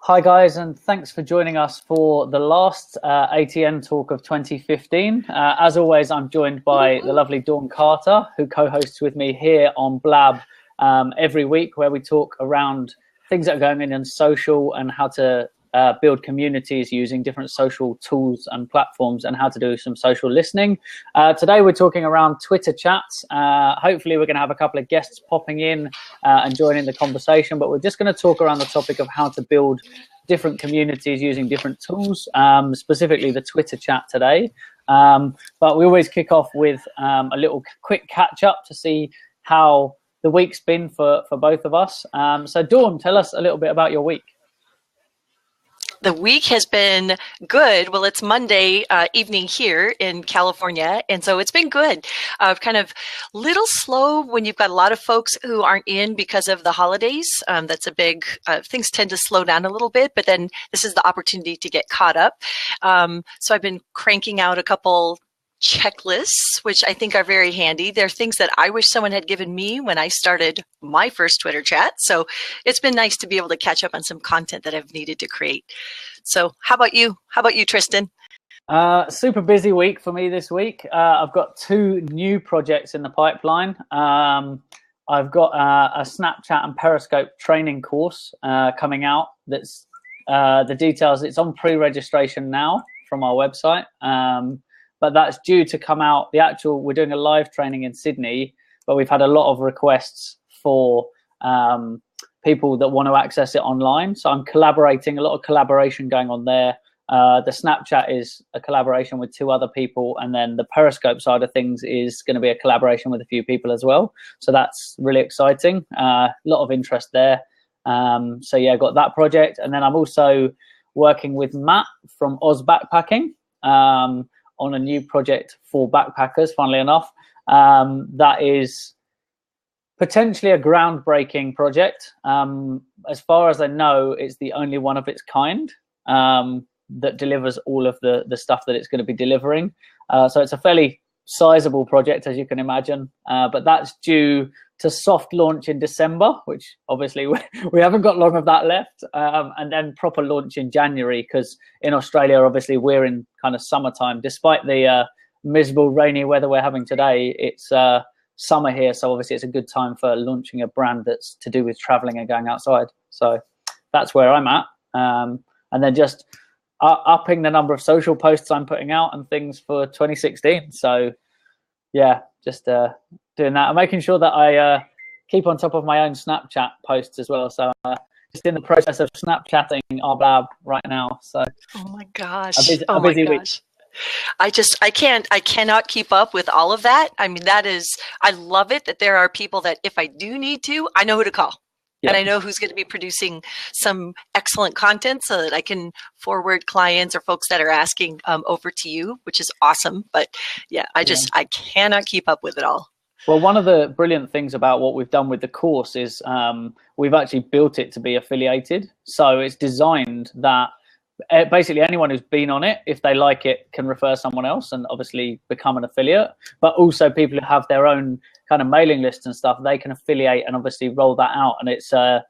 Hi guys, and thanks for joining us for the last ATN talk of 2015. As always, I'm joined by the lovely Dawn Carter, who co-hosts with me here on Blab every week, where we talk around things that are going on in social and how to build communities using different social tools and platforms, and how to do some social listening. Today we're talking around Twitter chats. Hopefully we're going to have a couple of guests popping in and joining the conversation, but we're just going to talk around the topic of how to build different communities using different tools, specifically the Twitter chat today. But we always kick off with a little quick catch up to see how the week's been for both of us. So Dawn, tell us a little bit about your week. The week has been good. Well, it's Monday evening here in California, and so it's been good. Kind of little slow when you've got a lot of folks who aren't in because of the holidays. That's a big, things tend to slow down a little bit, but then this is the opportunity to get caught up. So I've been cranking out a couple checklists, which I think are very handy. They're things that I wish someone had given me when I started my first Twitter chat. So it's been nice to be able to catch up on some content that I've needed to create. So how about you? How about you, Tristan? Super busy week for me this week. I've got 2 new projects in the pipeline. I've got a Snapchat and Periscope training course coming out. That's the details. It's on pre-registration now from our website. But that's due to come out. We're doing a live training in Sydney, but we've had a lot of requests for people that want to access it online. So I'm collaborating, a lot of collaboration going on there. The Snapchat is a collaboration with 2 other people, and then the Periscope side of things is going to be a collaboration with a few people as well. So that's really exciting. A lot of interest there. So yeah, I got that project. And then I'm also working with Matt from Oz Backpacking on a new project for backpackers, funnily enough. That is potentially a groundbreaking project. As far as I know, it's the only one of its kind that delivers all of the stuff that it's going to be delivering. So it's a fairly sizable project, as you can imagine, but that's due to soft launch in December, which obviously we haven't got long of that left, and then proper launch in January, because in Australia, obviously, we're in kind of summertime. Despite the miserable rainy weather we're having today, it's summer here, so obviously it's a good time for launching a brand that's to do with traveling and going outside. So that's where I'm at, and then just upping the number of social posts I'm putting out and things for 2016. So yeah, just doing that. I'm making sure that I keep on top of my own Snapchat posts as well. So just in the process of Snapchatting our Blab right now. So oh my gosh, a busy week. I cannot keep up with all of that. I mean, I love it that there are people that if I do need to, I know who to call. Yeah. And I know who's going to be producing some excellent content so that I can forward clients or folks that are asking over to you, which is awesome. But yeah, I cannot keep up with it all. Well, one of the brilliant things about what we've done with the course is we've actually built it to be affiliated. So it's designed that basically anyone who's been on it, if they like it, can refer someone else and obviously become an affiliate. But also people who have their own kind of mailing lists and stuff, they can affiliate and obviously roll that out. And it's a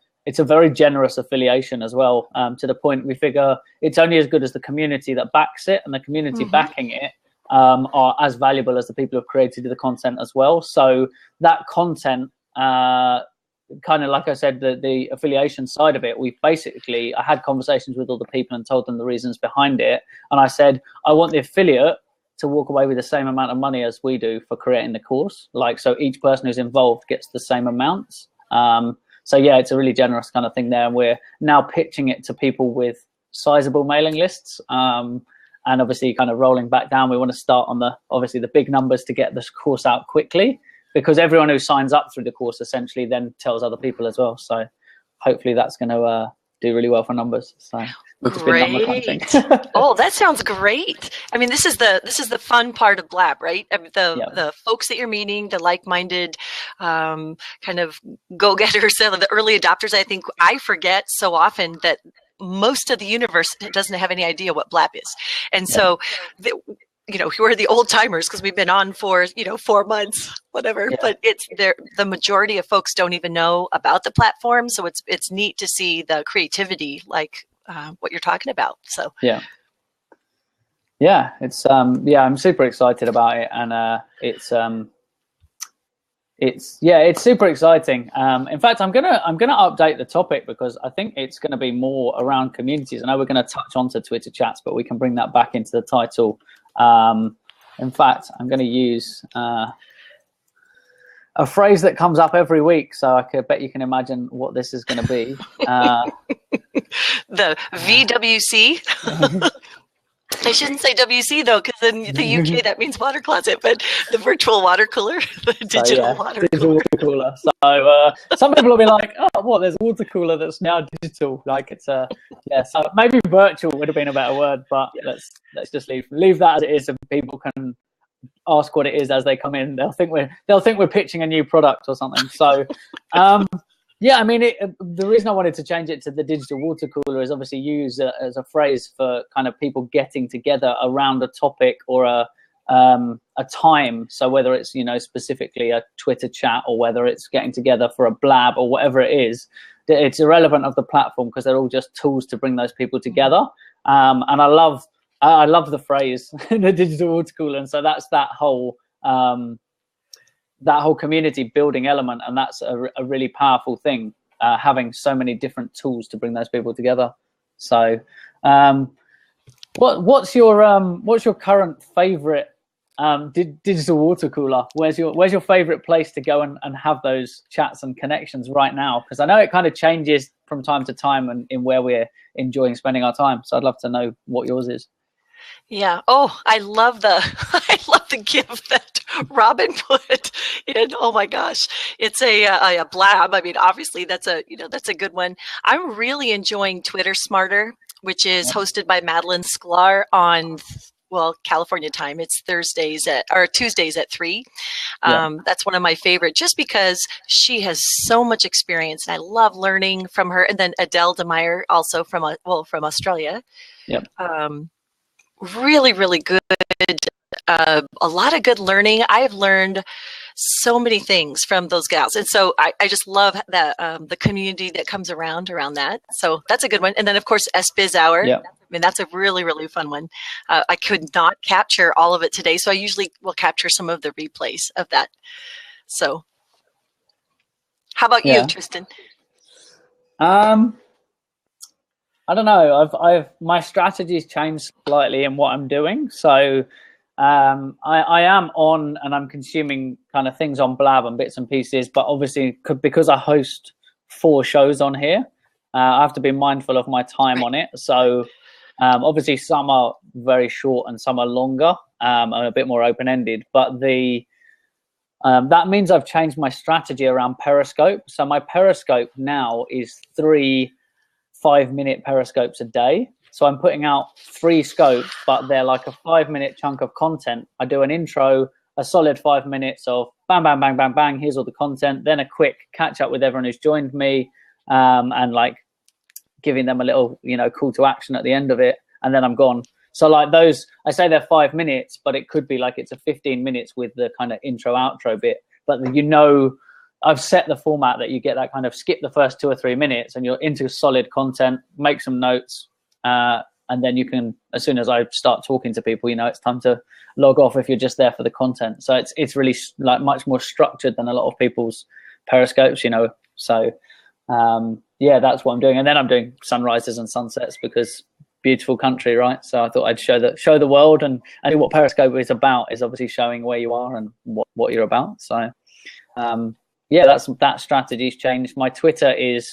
very generous affiliation as well, to the point we figure it's only as good as the community that backs it, and the community backing it are as valuable as the people who've created the content as well. So that content, kind of like I said, the affiliation side of it, I had conversations with all the people and told them the reasons behind it. And I said, I want the affiliate to walk away with the same amount of money as we do for creating the course. So each person who's involved gets the same amounts. So yeah, it's a really generous kind of thing there. And we're now pitching it to people with sizable mailing lists. And obviously kind of rolling back down, we want to start on the big numbers to get this course out quickly, because everyone who signs up through the course essentially then tells other people as well. So hopefully that's going to do really well for numbers. So great. Oh, that sounds great. I mean, this is the fun part of Blab, right? I mean, the folks that you're meeting, the like-minded kind of go-getters, the early adopters. I think I forget so often that most of the universe doesn't have any idea what Blab is. And so we're the old timers because we've been on for, 4 months, whatever, but it's there. The majority of folks don't even know about the platform. So it's neat to see the creativity, like what you're talking about. So yeah, it's I'm super excited about it, and it's super exciting. In fact, I'm gonna update the topic because I think it's gonna be more around communities. I know we're gonna touch onto Twitter chats, but we can bring that back into the title. In fact, I'm gonna use a phrase that comes up every week, so I could bet you can imagine what this is going to be. The VWC. I shouldn't say WC though, because in the UK that means water closet, but the virtual water cooler, the digital water cooler. So some people will be like, "Oh, what? There's a water cooler that's now digital." Like it's so maybe virtual would have been a better word, but let's just leave that as it is, so people can ask what it is as they come in. They'll think we're pitching a new product or something. So yeah, I mean, the reason I wanted to change it to the digital water cooler is obviously use as a phrase for kind of people getting together around a topic or a time. So whether it's, specifically a Twitter chat or whether it's getting together for a blab or whatever it is, it's irrelevant of the platform because they're all just tools to bring those people together. And I love the phrase, the digital water cooler. And so that's that whole community building element, and that's a really powerful thing, having so many different tools to bring those people together. So what's your current favorite digital water cooler? Where's your favorite place to go and have those chats and connections right now? Because I know it kind of changes from time to time and in where we're enjoying spending our time, so I'd love to know what yours is. Yeah. Oh, I love the gift that Robin put in. Oh my gosh, it's a blab. I mean, obviously that's a good one. I'm really enjoying Twitter Smarter, which is hosted by Madeline Sklar on California time. It's Tuesdays at 3. That's one of my favorite, just because she has so much experience, and I love learning from her. And then Adele DeMeyer, also from Australia. Yep. Really, really good. A lot of good learning. I have learned so many things from those gals. And so I just love that the community that comes around that. So that's a good one. And then, of course, SBiz Hour. Yep. I mean, that's a really, really fun one. I could not capture all of it today, so I usually will capture some of the replays of that. So how about you, Tristan? I don't know. My strategy's changed slightly in what I'm doing. So I am on and I'm consuming kind of things on Blab and bits and pieces, but obviously because I host 4 shows on here, I have to be mindful of my time on it. So obviously some are very short and some are longer and a bit more open-ended, but that means I've changed my strategy around Periscope. So my Periscope now is 3 5-minute periscopes a day. So I'm putting out 3 scopes, but they're like a 5-minute chunk of content. I do an intro, a solid 5 minutes of bang, bang, bang, bang, bang. Here's all the content. Then a quick catch up with everyone who's joined me, and like giving them a little, call to action at the end of it. And then I'm gone. So like those, I say they're 5 minutes, but it could be like it's a 15 minutes with the kind of intro outro bit. But I've set the format that you get that kind of skip the first 2 or 3 minutes and you're into solid content, make some notes, and then you can, as soon as I start talking to people, it's time to log off if you're just there for the content. So it's really like much more structured than a lot of people's periscopes, So that's what I'm doing. And then I'm doing sunrises and sunsets because beautiful country, right? So I thought I'd show the world, and what Periscope is about is obviously showing where you are and what you're about. So that strategy's changed. My Twitter and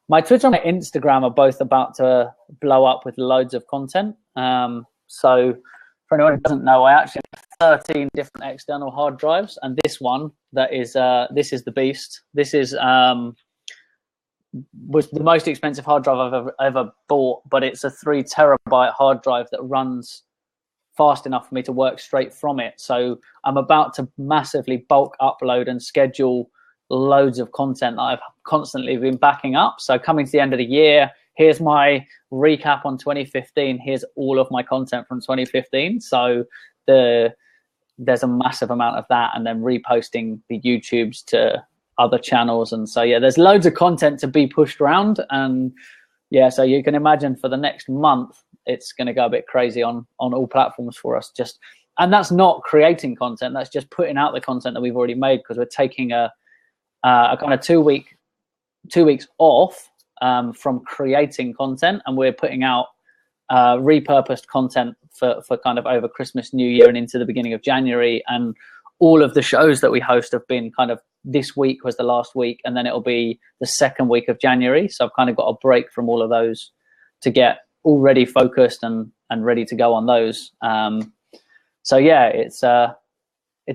my Instagram are both about to blow up with loads of content. So for anyone who doesn't know, I actually have 13 different external hard drives, and this one this is the beast. This is was the most expensive hard drive I've ever bought, but it's a 3 terabyte hard drive that runs fast enough for me to work straight from it. So I'm about to massively bulk upload and schedule loads of content that I've constantly been backing up. So coming to the end of the year, here's my recap on 2015. Here's all of my content from 2015. So there's a massive amount of that, and then reposting the YouTubes to other channels. And so, there's loads of content to be pushed around, and Yeah, so you can imagine for the next month, it's going to go a bit crazy on all platforms for us. And that's not creating content. That's just putting out the content that we've already made, because we're taking a kind of 2 weeks off from creating content, and we're putting out repurposed content for kind of over Christmas, New Year, and into the beginning of January. And all of the shows that we host have been kind of, this week was the last week, and then it'll be the second week of January. So I've kind of got a break from all of those to get already focused and ready to go on those. So yeah, it's a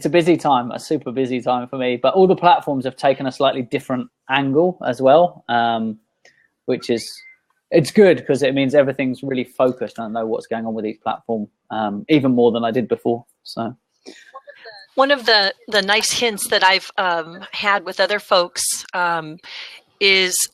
busy time, a super busy time for me. But all the platforms have taken a slightly different angle as well, which is, it's good because it means everything's really focused. I know what's going on with each platform, even more than I did before. So one of the nice hints that I've had with other folks is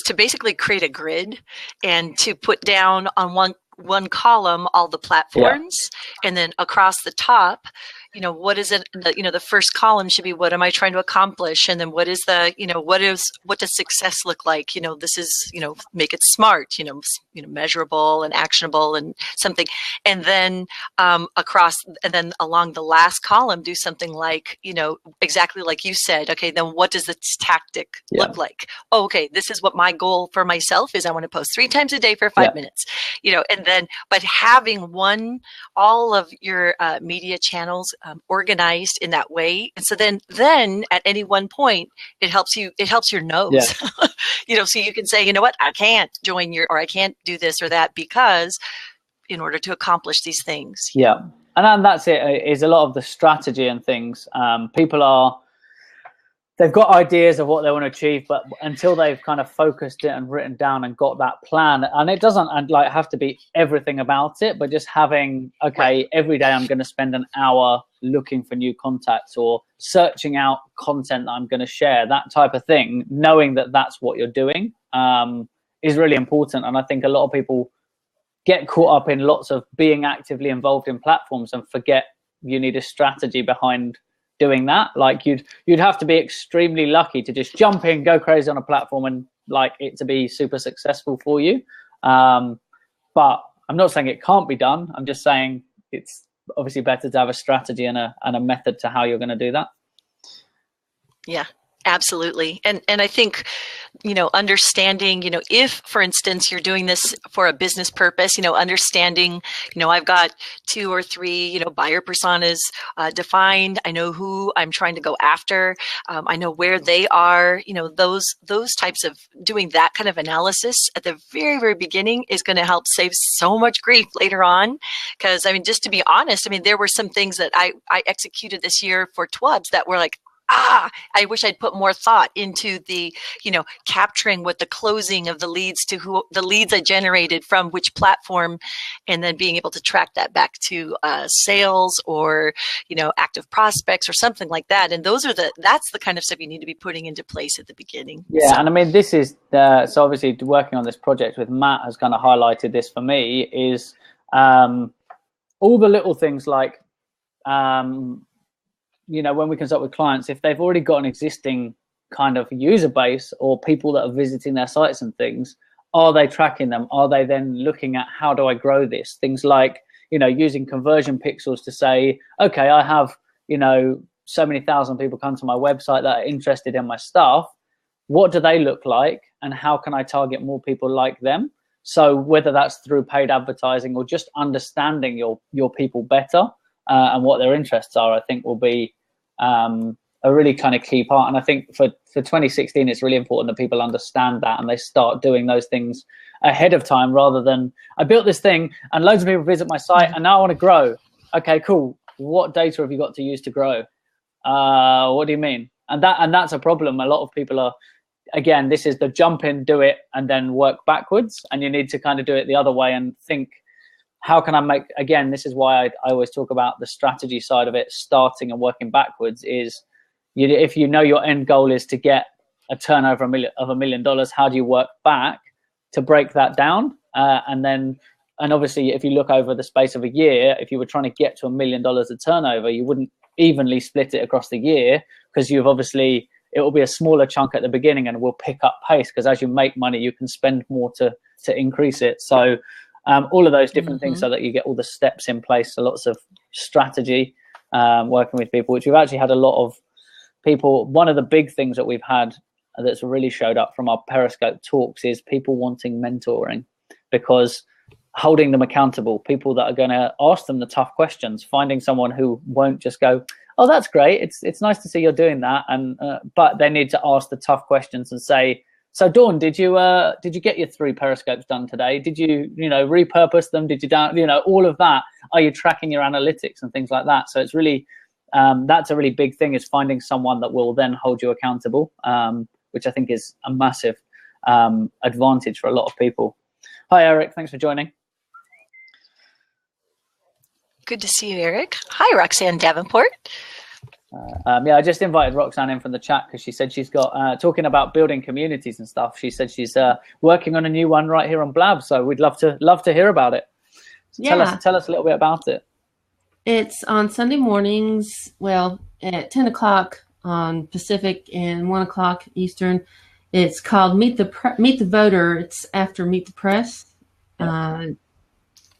to basically create a grid and to put down on one column all the platforms, and then across the top, what is it? The first column should be, what am I trying to accomplish? And then what is what does success look like? This is, make it smart, measurable and actionable and something. And then and then along the last column, do something like, exactly like you said. Okay, then what does this tactic look like? Oh, okay, this is what my goal for myself is. I want to post 3 times a day for 5 minutes, and then, but having all of your media channels organized in that way. And so then at any one point, it helps your nose, so you can say, what, I can't join or I can't do this or that, because in order to accomplish these things. Yeah. And that's it, is a lot of the strategy and things. They've got ideas of what they want to achieve, but until they've kind of focused it and written down and got that plan, and it doesn't have to be everything about it, but just having, okay, every day I'm going to spend an hour looking for new contacts or searching out content that I'm going to share, that type of thing, knowing that that's what you're doing is really important. And I think a lot of people get caught up in lots of being actively involved in platforms and forget you need a strategy behind doing that. Like you'd have to be extremely lucky to just jump in, go crazy on a platform, and like it to be super successful for you. But I'm not saying it can't be done. I'm just saying it's obviously better to have a strategy and a method to how you're going to do that. Yeah. Absolutely. And I think, understanding, if, for instance, you're doing this for a business purpose, understanding, I've got 2 or 3, buyer personas defined. I know who I'm trying to go after. I know where they are, those types of doing that kind of analysis at the very, very beginning is going to help save so much grief later on. Because, just to be honest, there were some things that I executed this year for TWUBs that were like, I wish I'd put more thought into the, capturing what the closing of the leads to the leads I generated from which platform, and then being able to track that back to sales or, active prospects or something like that. And that's the kind of stuff you need to be putting into place at the beginning. Yeah. So. And this is so obviously working on this project with Matt has kind of highlighted this for me is all the little things like, when we consult with clients, if they've already got an existing kind of user base or people that are visiting their sites and things, are they tracking them? Are they then looking at how do I grow this? Things like, using conversion pixels to say, okay, I have, so many thousand people come to my website that are interested in my stuff. What do they look like? And how can I target more people like them? So whether that's through paid advertising or just understanding your people better and what their interests are, I think will be a really kind of key part. And I think for 2016, it's really important that people understand that and they start doing those things ahead of time, rather than I built this thing and loads of people visit my site and now I want to grow. Okay, cool. What data have you got to use to grow? What do you mean? And that's a problem. A lot of people are, again, this is the jump in, do it, and then work backwards. And you need to kind of do it the other way and think, how can I make, again, this is why I always talk about the strategy side of it, starting and working backwards is, if your end goal is to get a turnover of $1 million, how do you work back to break that down? And obviously, if you look over the space of a year, if you were trying to get to $1 million of turnover, you wouldn't evenly split it across the year, because you've obviously, it will be a smaller chunk at the beginning and we'll pick up pace, because as you make money, you can spend more to increase it. So all of those different things, so that you get all the steps in place. So lots of strategy, working with people, which we've actually had a lot of people. One of the big things that we've had that's really showed up from our Periscope talks is people wanting mentoring, because holding them accountable, people that are going to ask them the tough questions, finding someone who won't just go, oh, that's great, it's nice to see you're doing that, and but they need to ask the tough questions and say, so Dawn, did you get your 3 periscopes done today? Did you repurpose them? Did you all of that? Are you tracking your analytics and things like that? So it's really that's a really big thing, is finding someone that will then hold you accountable, which I think is a massive advantage for a lot of people. Hi, Eric. Thanks for joining. Good to see you, Eric. Hi, Roxanne Davenport. Yeah, I just invited Roxanne in from the chat because she said she's got, talking about building communities and stuff, she said she's working on a new one right here on Blab. So we'd love to hear about it. So tell us a little bit about it. It's on Sunday mornings, well, at 10 o'clock on Pacific and 1 o'clock Eastern. It's called Meet the Voter. It's after Meet the Press.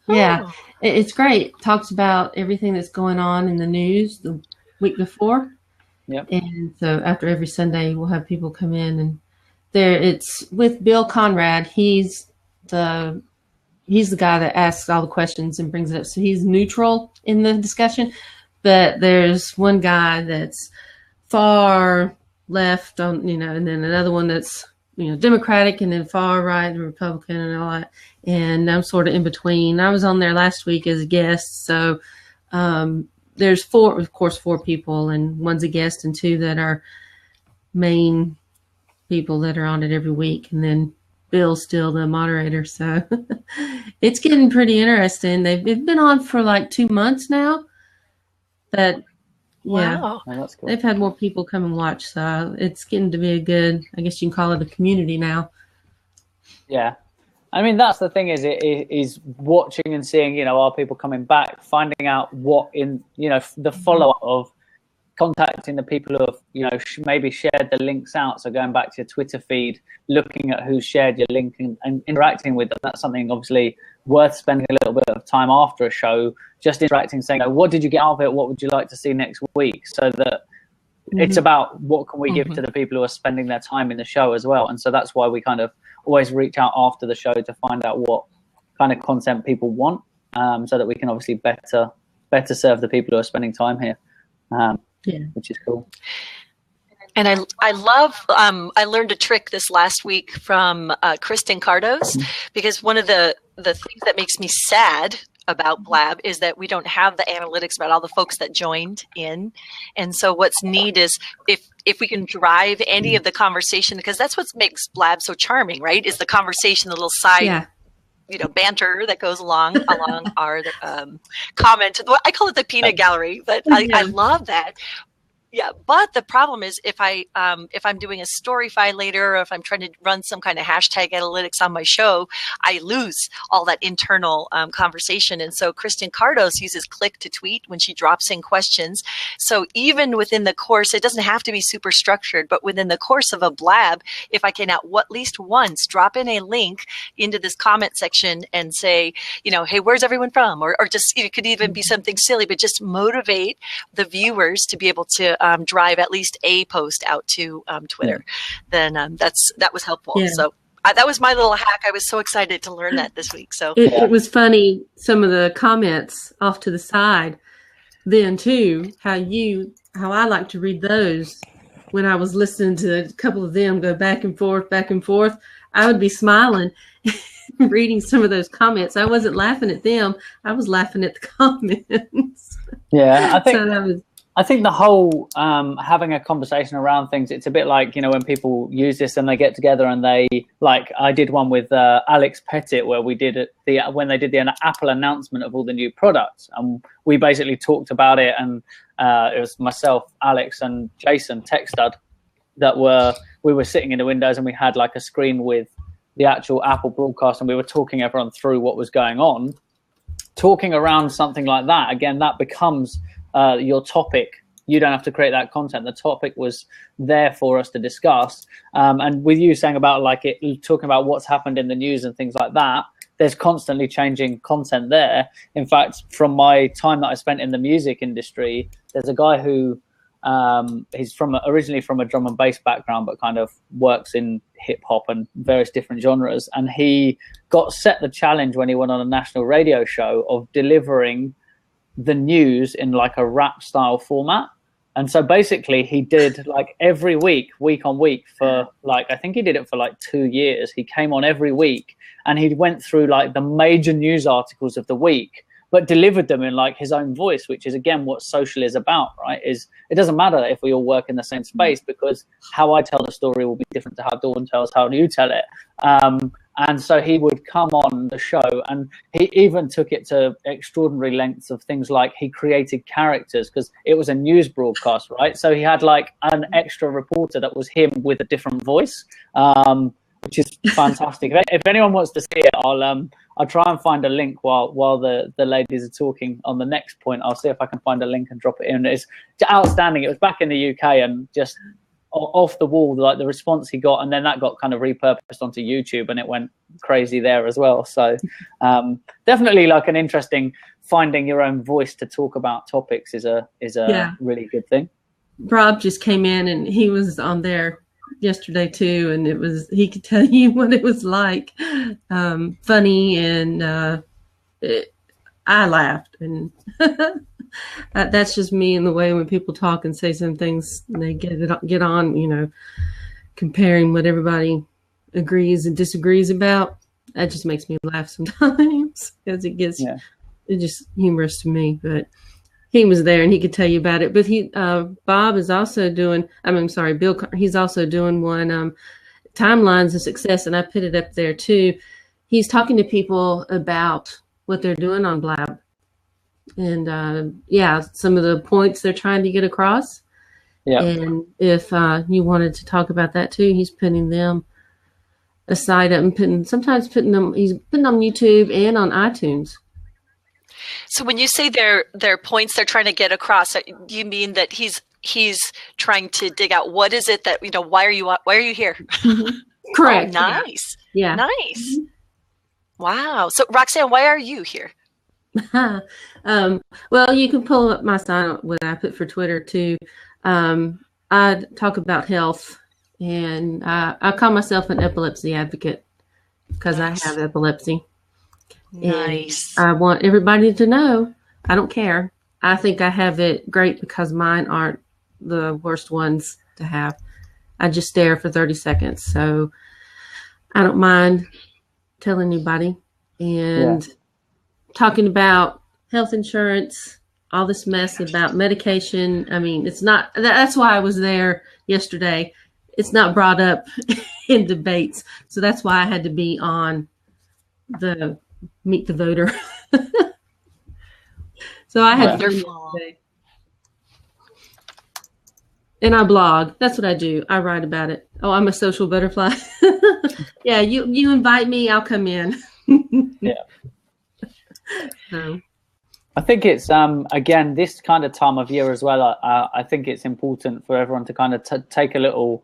Yeah, it's great. Talks about everything that's going on in the news the week before. Yep. And so after every Sunday, we'll have people come in, and it's with Bill Conrad. He's the guy that asks all the questions and brings it up. So he's neutral in the discussion, but there's one guy that's far left on, and then another one that's, Democratic, and then far right and Republican and all that. And I'm sort of in between. I was on there last week as a guest. So there's 4 people, and one's a guest and 2 that are main people that are on it every week. And then Bill's still the moderator. So it's getting pretty interesting. They've been on for like 2 months now. But yeah, wow. Oh, that's cool. They've had more people come and watch. So it's getting to be a good, I guess you can call it a community now. Yeah. I mean, that's the thing, is watching and seeing, are people coming back, finding out what the follow-up of contacting the people who have, maybe shared the links out. So going back to your Twitter feed, looking at who shared your link and interacting with them. That's something obviously worth spending a little bit of time after a show, just interacting, saying, what did you get out of it? What would you like to see next week? So that it's about what can we give to the people who are spending their time in the show as well. And so that's why we kind of always reach out after the show to find out what kind of content people want, so that we can obviously better serve the people who are spending time here, which is cool. And I love, I learned a trick this last week from Kristen Cardos, because one of the things that makes me sad about Blab is that we don't have the analytics about all the folks that joined in. And so what's neat is if we can drive any of the conversation, because that's what makes Blab so charming, right? Is the conversation, the little side, banter that goes along our comment. I call it the peanut gallery, but I love that. Yeah, but the problem is if I'm doing a storyfy later, or if I'm trying to run some kind of hashtag analytics on my show, I lose all that internal conversation. And so Kristen Cardos uses click to tweet when she drops in questions. So even within the course, it doesn't have to be super structured, but within the course of a blab, if I can at least once drop in a link into this comment section and say, hey, where's everyone from? Or just, it could even be something silly, but just motivate the viewers to be able to drive at least a post out to Twitter, then that was helpful. Yeah. So that was my little hack. I was so excited to learn that this week. So it was funny, some of the comments off to the side then too, how I like to read those when I was listening to a couple of them go back and forth. I would be smiling reading some of those comments. I wasn't laughing at them. I was laughing at the comments. Yeah, I think so I think the whole having a conversation around things, it's a bit like, when people use this and they get together and they, like I did one with Alex Pettit where we did when they did the Apple announcement of all the new products, and we basically talked about it, and it was myself, Alex and Jason TechStud we were sitting in the windows, and we had like a screen with the actual Apple broadcast, and we were talking everyone through what was going on, talking around something like that. Again, that becomes your topic you don't have to create that content. The topic was there for us to discuss. And with you saying about like talking about what's happened in the news and things like that, there's constantly changing content there. In fact, from my time that I spent in the music industry, there's a guy who he's originally from a drum and bass background, but kind of works in hip hop and various different genres. And he got set the challenge when he went on a national radio show of delivering the news in like a rap style format. And so basically he did like every week on week for like, I think he did it for like 2 years. He came on every week and he went through like the major news articles of the week, but delivered them in like his own voice, which is again what social is about, right? Is it doesn't matter if we all work in the same space, because how I tell the story will be different to how Dawn tells, how you tell it. And so he would come on the show, and he even took it to extraordinary lengths of things like he created characters, because it was a news broadcast, right? So he had like an extra reporter that was him with a different voice, which is fantastic. If anyone wants to see it, I'll try and find a link while the ladies are talking on the next point. I'll see if I can find a link and drop it in. It's outstanding. It was back in the UK and just off the wall, like the response he got, and then that got kind of repurposed onto YouTube and it went crazy there as well. So definitely like an interesting, finding your own voice to talk about topics is a really good thing. Rob just came in and he was on there yesterday too, and he could tell you what it was like, funny, and I laughed, and that's just me in the way when people talk and say some things and they get on, comparing what everybody agrees and disagrees about. That just makes me laugh sometimes because it just humorous to me. But he was there and he could tell you about it. But Bob is also doing, Bill, he's also doing one, Timelines of Success, and I put it up there too. He's talking to people about what they're doing on Blab. And some of the points they're trying to get across. Yeah. And if you wanted to talk about that too, he's putting them aside and he's putting them on YouTube and on iTunes. So when you say their points they're trying to get across, do you mean that he's trying to dig out what is it that, why are you here? Mm-hmm. Correct. Oh, nice. Yeah. Nice. Mm-hmm. Wow. So Roxanne, why are you here? Well, you can pull up my sign what I put for Twitter too. I talk about health, and I call myself an epilepsy advocate because I have epilepsy. Nice. And I want everybody to know I don't care. I think I have it great because mine aren't the worst ones to have. I just stare for 30 seconds, so I don't mind telling anybody and talking about health insurance, all this mess about medication. I mean, it's not, that's why I was there yesterday. It's not brought up in debates. So that's why I had to be on the Meet the Voter. So I had wonderful. And I blog. That's what I do. I write about it. Oh, I'm a social butterfly. Yeah, you invite me, I'll come in. Yeah. I think it's again this kind of time of year as well. I think it's important for everyone to kind of take a little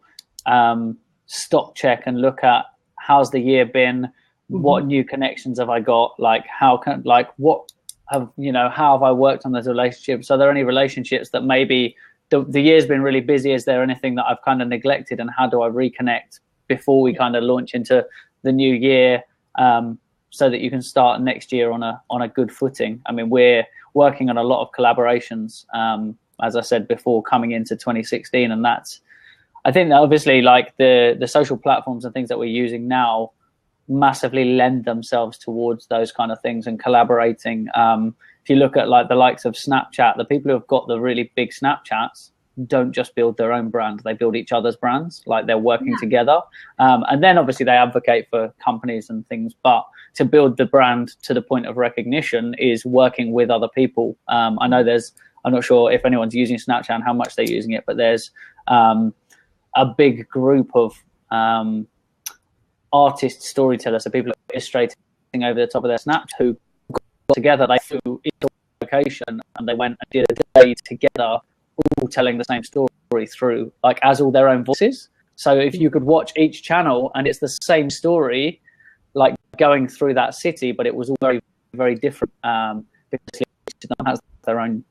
stock check and look at how's the year been, what new connections have I got, like how have I worked on those relationships? Are there any relationships that maybe the year's been really busy? Is there anything that I've kind of neglected, and how do I reconnect before we kind of launch into the new year? So that you can start next year on a good footing. I mean, we're working on a lot of collaborations, as I said before, coming into 2016, and I think that obviously like the social platforms and things that we're using now massively lend themselves towards those kind of things and collaborating. If you look at like the likes of Snapchat, the people who have got the really big Snapchats don't just build their own brand, they build each other's brands, like they're working together. And then obviously they advocate for companies and things, but to build the brand to the point of recognition is working with other people. I know I'm not sure if anyone's using Snapchat and how much they're using it, but there's a big group of artist storytellers, so people illustrating over the top of their Snapchat, who got together, they flew into a location and they went and did a day together all telling the same story through, like, as all their own voices. So if you could watch each channel and it's the same story, like going through that city, but it was all very, very different, because each of them has their own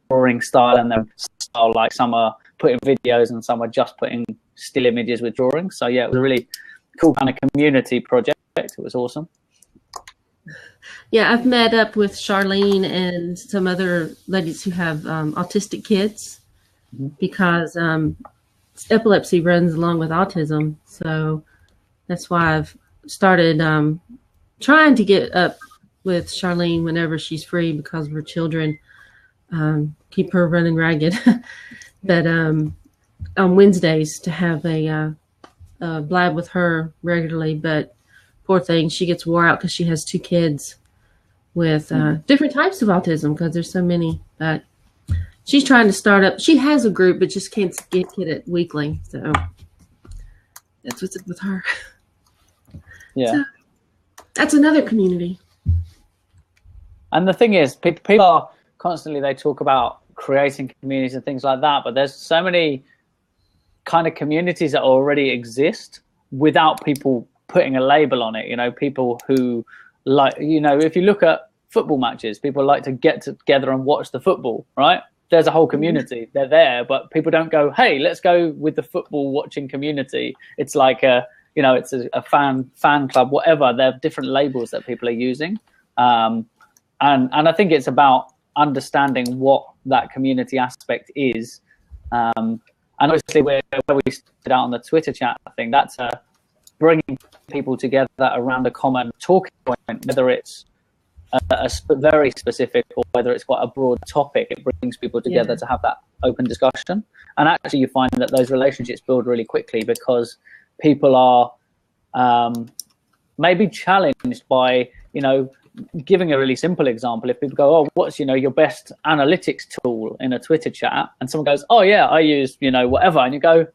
drawing style and their style. Like, some are putting videos and some are just putting still images with drawings. So yeah, it was a really cool kind of community project. It was awesome. Yeah, I've met up with Charlene and some other ladies who have autistic kids, because epilepsy runs along with autism. So that's why I've started trying to get up with Charlene whenever she's free, because of her children. Keep her running ragged. But on Wednesdays to have a blab with her regularly. But poor thing, she gets wore out because she has 2 kids with different types of autism, because there's so many. But she's trying to start up. She has a group, but just can't get it weekly. So that's what's up with her. Yeah. So that's another community. And the thing is, people are constantly, they talk about creating communities and things like that, but there's so many kind of communities that already exist without people putting a label on it. You know, people who, like, you know, if you look at football matches, people like to get together and watch the football, right? There's a whole community. They're there, but people don't go, hey, let's go with the football watching community. It's like you know, it's a fan club, whatever. There are different labels that people are using. And I think it's about understanding what that community aspect is. And obviously where we stood out on the Twitter chat thing, that's bringing people together around a common talking point, whether it's very specific or whether it's quite a broad topic. It brings people together to have that open discussion. And actually you find that those relationships build really quickly, because people are maybe challenged by, you know, giving a really simple example. If people go, oh, what's, you know, your best analytics tool in a Twitter chat? And someone goes, oh yeah, I use, you know, whatever. And you go,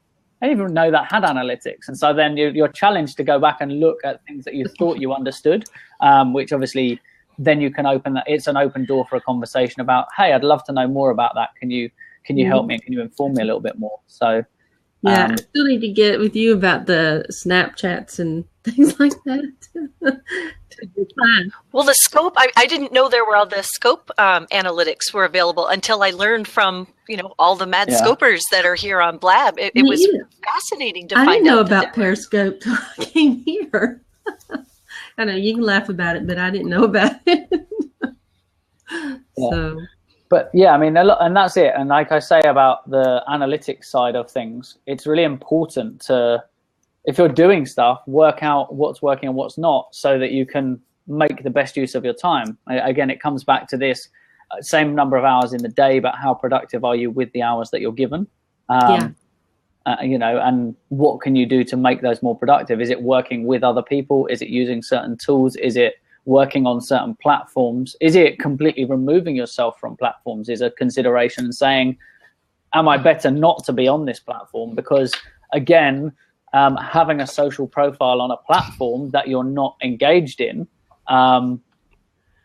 I didn't even know that had analytics. And so then you're challenged to go back and look at things that you thought you understood, which obviously then you can open that. It's an open door for a conversation about, hey, I'd love to know more about that. Can you help me? Can you inform me a little bit more? So yeah, I still need to get with you about the Snapchats and things like that. Well, the scope, I didn't know there were all the scope analytics were available until I learned from, you know, all the mad scopers that are here on Blab. It was fascinating to find out. I didn't know about Periscope till I came here. I know you can laugh about it, but I didn't know about it. So. But yeah, I mean, and that's it. And like I say about the analytics side of things, it's really important to, if you're doing stuff, work out what's working and what's not, so that you can make the best use of your time. Again, it comes back to this same number of hours in the day, but how productive are you with the hours that you're given? You know, and what can you do to make those more productive? Is it working with other people? Is it using certain tools? Is it working on certain platforms? Is it completely removing yourself from platforms? Is a consideration saying, am I better not to be on this platform? Because again, having a social profile on a platform that you're not engaged in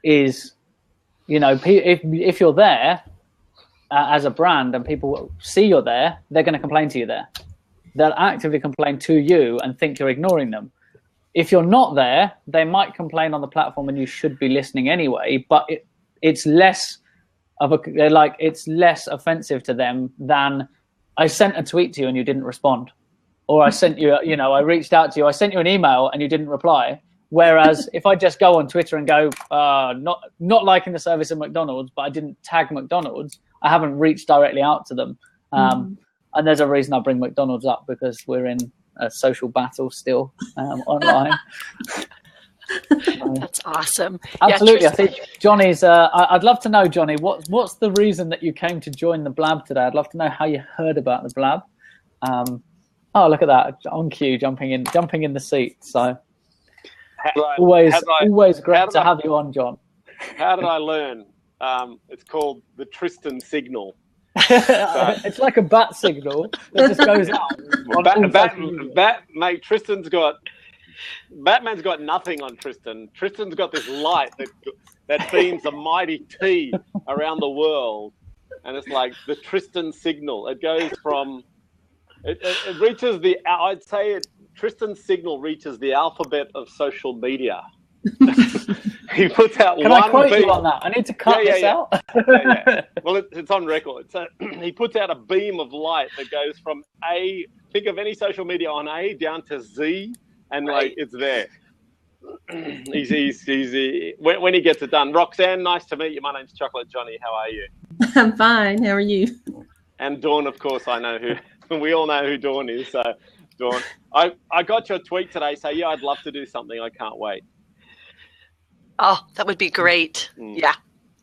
is, you know, if you're there as a brand and people see you're there, they're going to complain to you there. They'll actively complain to you and think you're ignoring them. If you're not there, they might complain on the platform and you should be listening anyway, but it's less offensive to them than I sent a tweet to you and you didn't respond. Or I sent you, you know, I reached out to you, I sent you an email and you didn't reply. Whereas if I just go on Twitter and go, not liking the service of McDonald's, but I didn't tag McDonald's, I haven't reached directly out to them. And there's a reason I bring McDonald's up, because we're in a social battle still online. That's awesome. Absolutely. Yeah, I think Johnny's, I'd love to know, Johnny, what's the reason that you came to join the Blab today? I'd love to know how you heard about the Blab. Oh, look at that. On cue, jumping in the seat. So always great to have you on, John. How did I learn? It's called the Tristan signal. It's like a bat signal that just goes out. Mate, Batman's got nothing on Tristan. Tristan's got this light that beams a mighty T around the world. and it's like the Tristan signal. It goes from it reaches the. I'd say Tristan's signal reaches the alphabet of social media. He puts out Can one I quote beam. you on that? I need to cut this out. Well, it's on record. So he puts out a beam of light that goes from A. Think of any social media on A down to Z, and like it's there. When he gets it done. Roxanne, nice to meet you. My name's Chocolate Johnny. How are you? I'm fine. How are you? And Dawn, of course, I know who. We all know who Dawn is. So, Dawn, I got your tweet today. So yeah, I'd love to do something. I can't wait. Oh, that would be great. Yeah,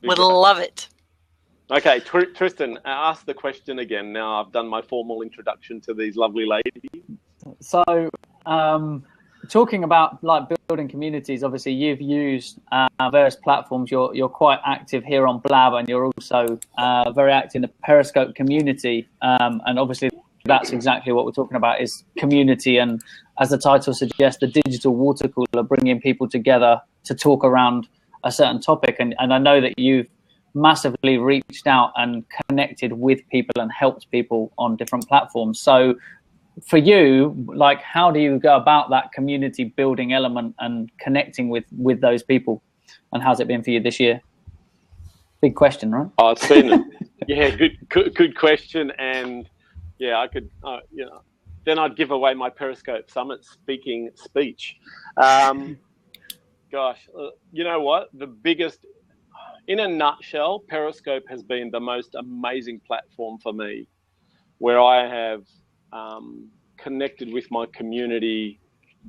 would love it. Okay, Tristan, ask the question again. Now I've done my formal introduction to these lovely ladies. So, talking about like building communities, obviously you've used various platforms. You're quite active here on Blab, and you're also very active in the Periscope community. And obviously that's exactly what we're talking about, is community. And as the title suggests, the digital water cooler, bringing people together to talk around a certain topic. And I know that you've massively reached out and connected with people and helped people on different platforms. So for you, like, how do you go about that community building element and connecting with those people? And how's it been for you this year? Big question, right? Oh, it's been, good question. And yeah, I could, then I'd give away my Periscope Summit speaking speech. Gosh, you know what? The biggest, in a nutshell, Periscope has been the most amazing platform for me, where I have connected with my community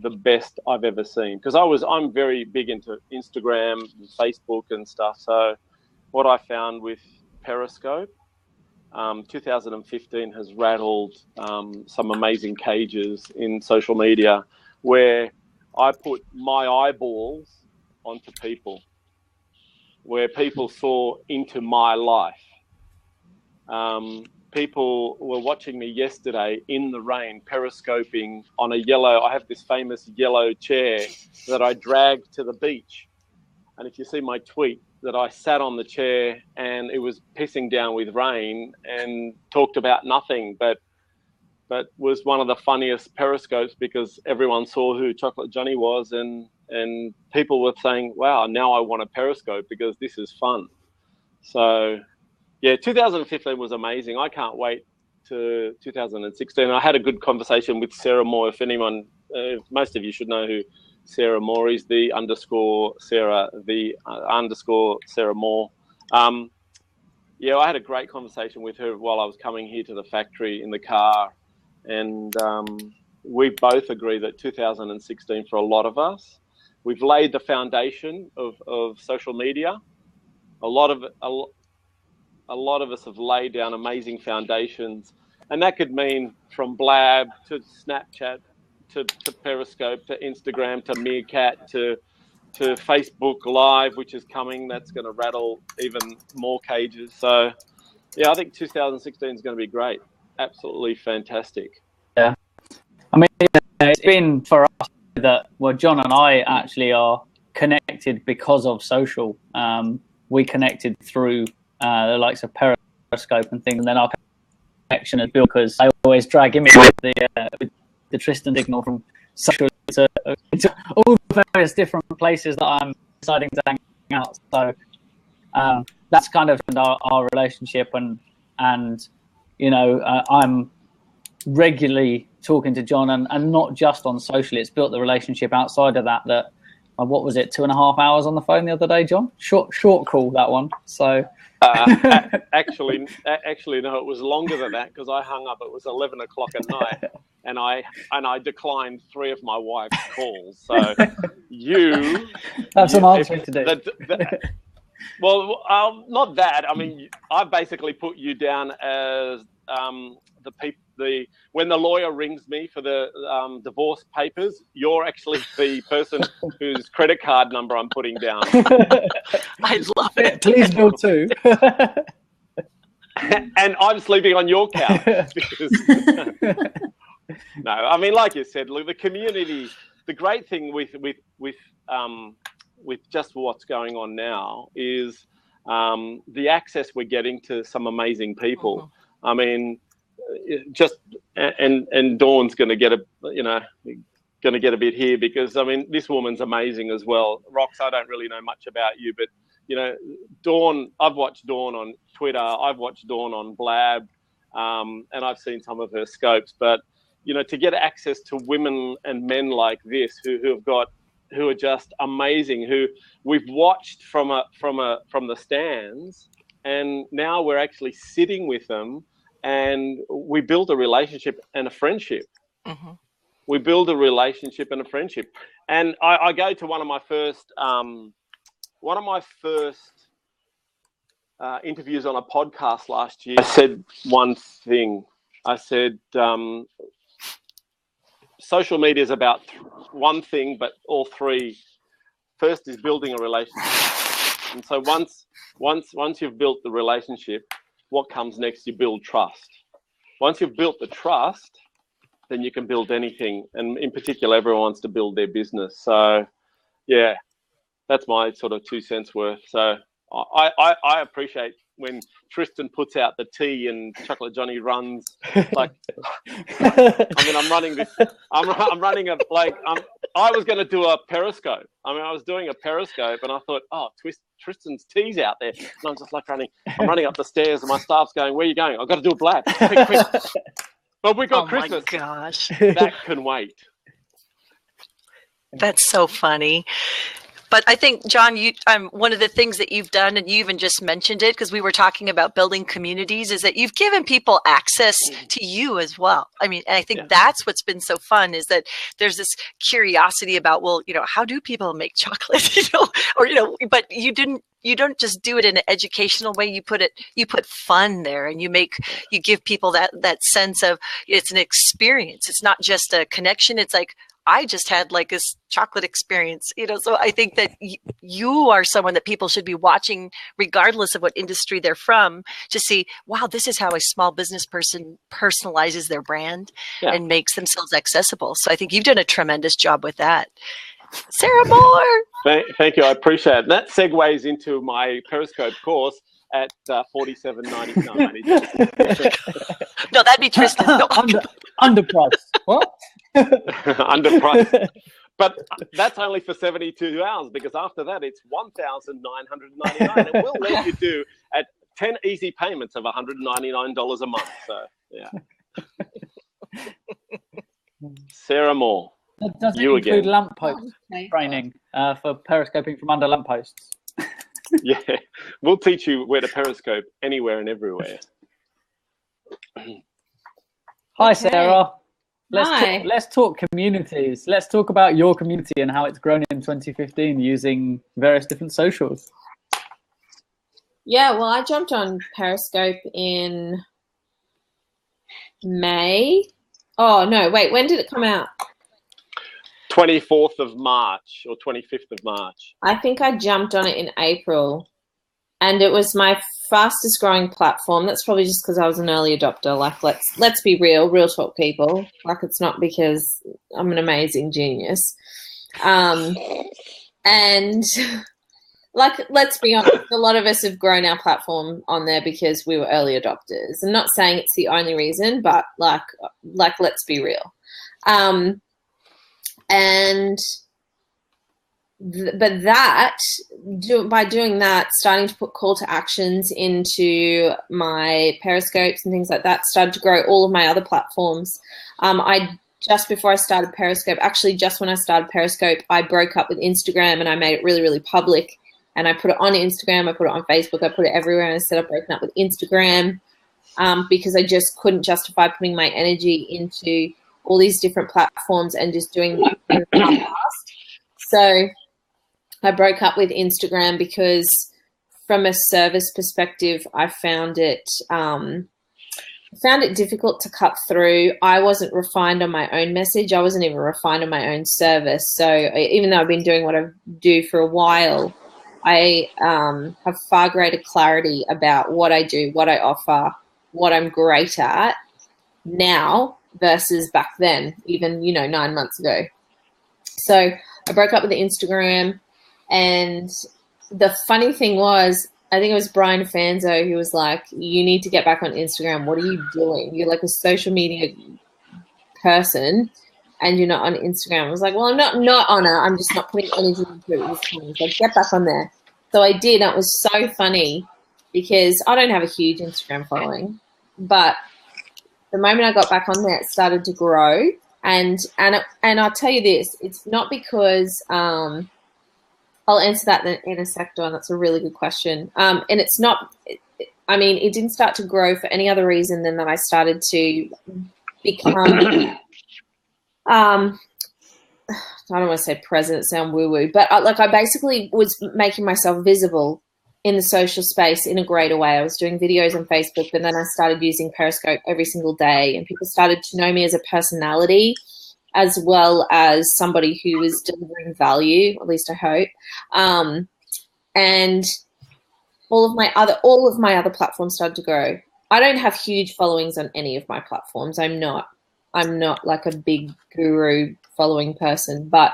the best I've ever seen. Because I'm very big into Instagram, and Facebook and stuff. So what I found with Periscope, 2015 has rattled some amazing cages in social media, where I put my eyeballs onto people, where people saw into my life. People were watching me yesterday in the rain, periscoping on I have this famous yellow chair that I dragged to the beach. And if you see my tweet, that I sat on the chair and it was pissing down with rain and talked about nothing, but was one of the funniest periscopes, because everyone saw who Chocolate Johnny was, and people were saying, wow, now I want a periscope because this is fun. So yeah, 2015 was amazing. I can't wait to 2016. I had a good conversation with Sarah Moore. If anyone, most of you should know who Sarah Moore is, the underscore Sarah Moore. Yeah, I had a great conversation with her while I was coming here to the factory in the car. And we both agree that 2016, for a lot of us, we've laid the foundation of social media. A lot of us have laid down amazing foundations, and that could mean from Blab to Snapchat to Periscope to Instagram to Meerkat to Facebook Live, which is coming. That's going to rattle even more cages. So yeah, I think 2016 is going to be great. Absolutely fantastic. Yeah, I mean, it's been for us that, well, John and I actually are connected because of social. We connected through the likes of Periscope and things, and then our connection is built because I always drag him in with the Tristan signal from social to all the various different places that I'm deciding to hang out. So that's kind of our relationship, and you know, I'm regularly talking to John, and not just on social. It's built the relationship outside of that. What was it, 2.5 hours on the phone the other day, John? Short call, that one. So actually, no, it was longer than that, because I hung up. It was 11 o'clock at night, and I declined 3 of my wife's calls. So you have some answering to do. Well, not that. I mean, I basically put you down as when the lawyer rings me for the divorce papers, you're actually the person whose credit card number I'm putting down. I love it. Please bill too. And I'm sleeping on your couch. No, I mean, like you said, look, the community. The great thing with just what's going on now is the access we're getting to some amazing people. Mm-hmm. I mean, and Dawn's going to get a bit here because, I mean, this woman's amazing as well. Rox, I don't really know much about you, but, you know, Dawn, I've watched Dawn on Twitter. I've watched Dawn on Blab, and I've seen some of her scopes. But, you know, to get access to women and men like this who are just amazing, who we've watched from the stands, and now we're actually sitting with them, and we build a relationship and a friendship. Mm-hmm. We build a relationship and a friendship. And I go to one of my first interviews on a podcast last year. I said one thing. I said, social media is about one thing, but all three. First is building a relationship. And so once you've built the relationship, what comes next? You build trust. Once you've built the trust, then you can build anything. And in particular, everyone wants to build their business. So, yeah, that's my sort of 2 cents worth. So I appreciate when Tristan puts out the tea and Chocolate Johnny runs. Like, I mean, I'm running this. I'm running a like. I was going to do a Periscope. I mean, I was doing a Periscope, and I thought, oh, Tristan's tea's out there, and I'm just like running. I'm running up the stairs, and my staff's going, "Where are you going?" I've got to do a blab. Quick. But we got Christmas. Oh my gosh, that can wait. That's so funny. But I think, John, one of the things that you've done, and you even just mentioned it because we were talking about building communities, is that you've given people access to you as well. I mean, and I think that's what's been so fun is that there's this curiosity about, well, you know, how do people make chocolate, you know, or, you know, but you don't just do it in an educational way. You put fun there, and you give people that sense of it's an experience. It's not just a connection. It's like, I just had like this chocolate experience, you know, so I think that you are someone that people should be watching regardless of what industry they're from to see, wow, this is how a small business person personalizes their brand and makes themselves accessible. So I think you've done a tremendous job with that. Sarah Moore. Thank you. I appreciate it. That segues into my Periscope course at $47.99. No, that'd be Tristan. No. Underpriced. What? Underpriced. But that's only for 72 hours because after that it's $1,999, and we'll let you do at 10 easy payments of $199 a month. So yeah. Sarah Moore. Does it include lamppost training for periscoping from under lampposts? Yeah, we'll teach you where to periscope anywhere and everywhere. Hi, Sarah. Hi. Let's talk communities. Let's talk about your community and how it's grown in 2015 using various different socials. Yeah, well, I jumped on Periscope in May. Oh, no, wait, when did it come out? 24th of March or 25th of March. I think I jumped on it in April, and it was my fastest growing platform. That's probably just because I was an early adopter. Like, let's be real talk, people. Like, it's not because I'm an amazing genius. And like, let's be honest, a lot of us have grown our platform on there because we were early adopters. I'm not saying it's the only reason, but like let's be real. By doing that, starting to put call to actions into my Periscopes and things like that, started to grow all of my other platforms. Just before I started Periscope, actually just when I started Periscope, I broke up with Instagram and I made it really, really public. And I put it on Instagram, I put it on Facebook, I put it everywhere, and I said I've broken up with Instagram because I just couldn't justify putting my energy into all these different platforms and just doing them fast. So I broke up with Instagram because from a service perspective, I found it difficult to cut through. I wasn't refined on my own message. I wasn't even refined on my own service. So even though I've been doing what I do for a while, I have far greater clarity about what I do, what I offer, what I'm great at now versus back then, even, 9 months ago. So I broke up with the Instagram, and the funny thing was, I think it was Brian Fanzo who was like, you need to get back on Instagram. What are you doing? You're like a social media person and you're not on Instagram. I was like, well, I'm not on it. I'm just not putting energy into it this time. So get back on there. So I did. And it was so funny because I don't have a huge Instagram following, but the moment I got back on there, it started to grow. And I'll tell you this, it's not because, I'll answer that in a sec, Dawn. That's a really good question. And it's not, I mean, it didn't start to grow for any other reason than that I started to become, I don't want to say present, sound woo-woo, but I basically was making myself visible in the social space in a greater way. I was doing videos on Facebook, and then I started using Periscope every single day, and people started to know me as a personality as well as somebody who was delivering value, at least I hope. And all of my other platforms started to grow. I don't have huge followings on any of my platforms. I'm not like a big guru following person, but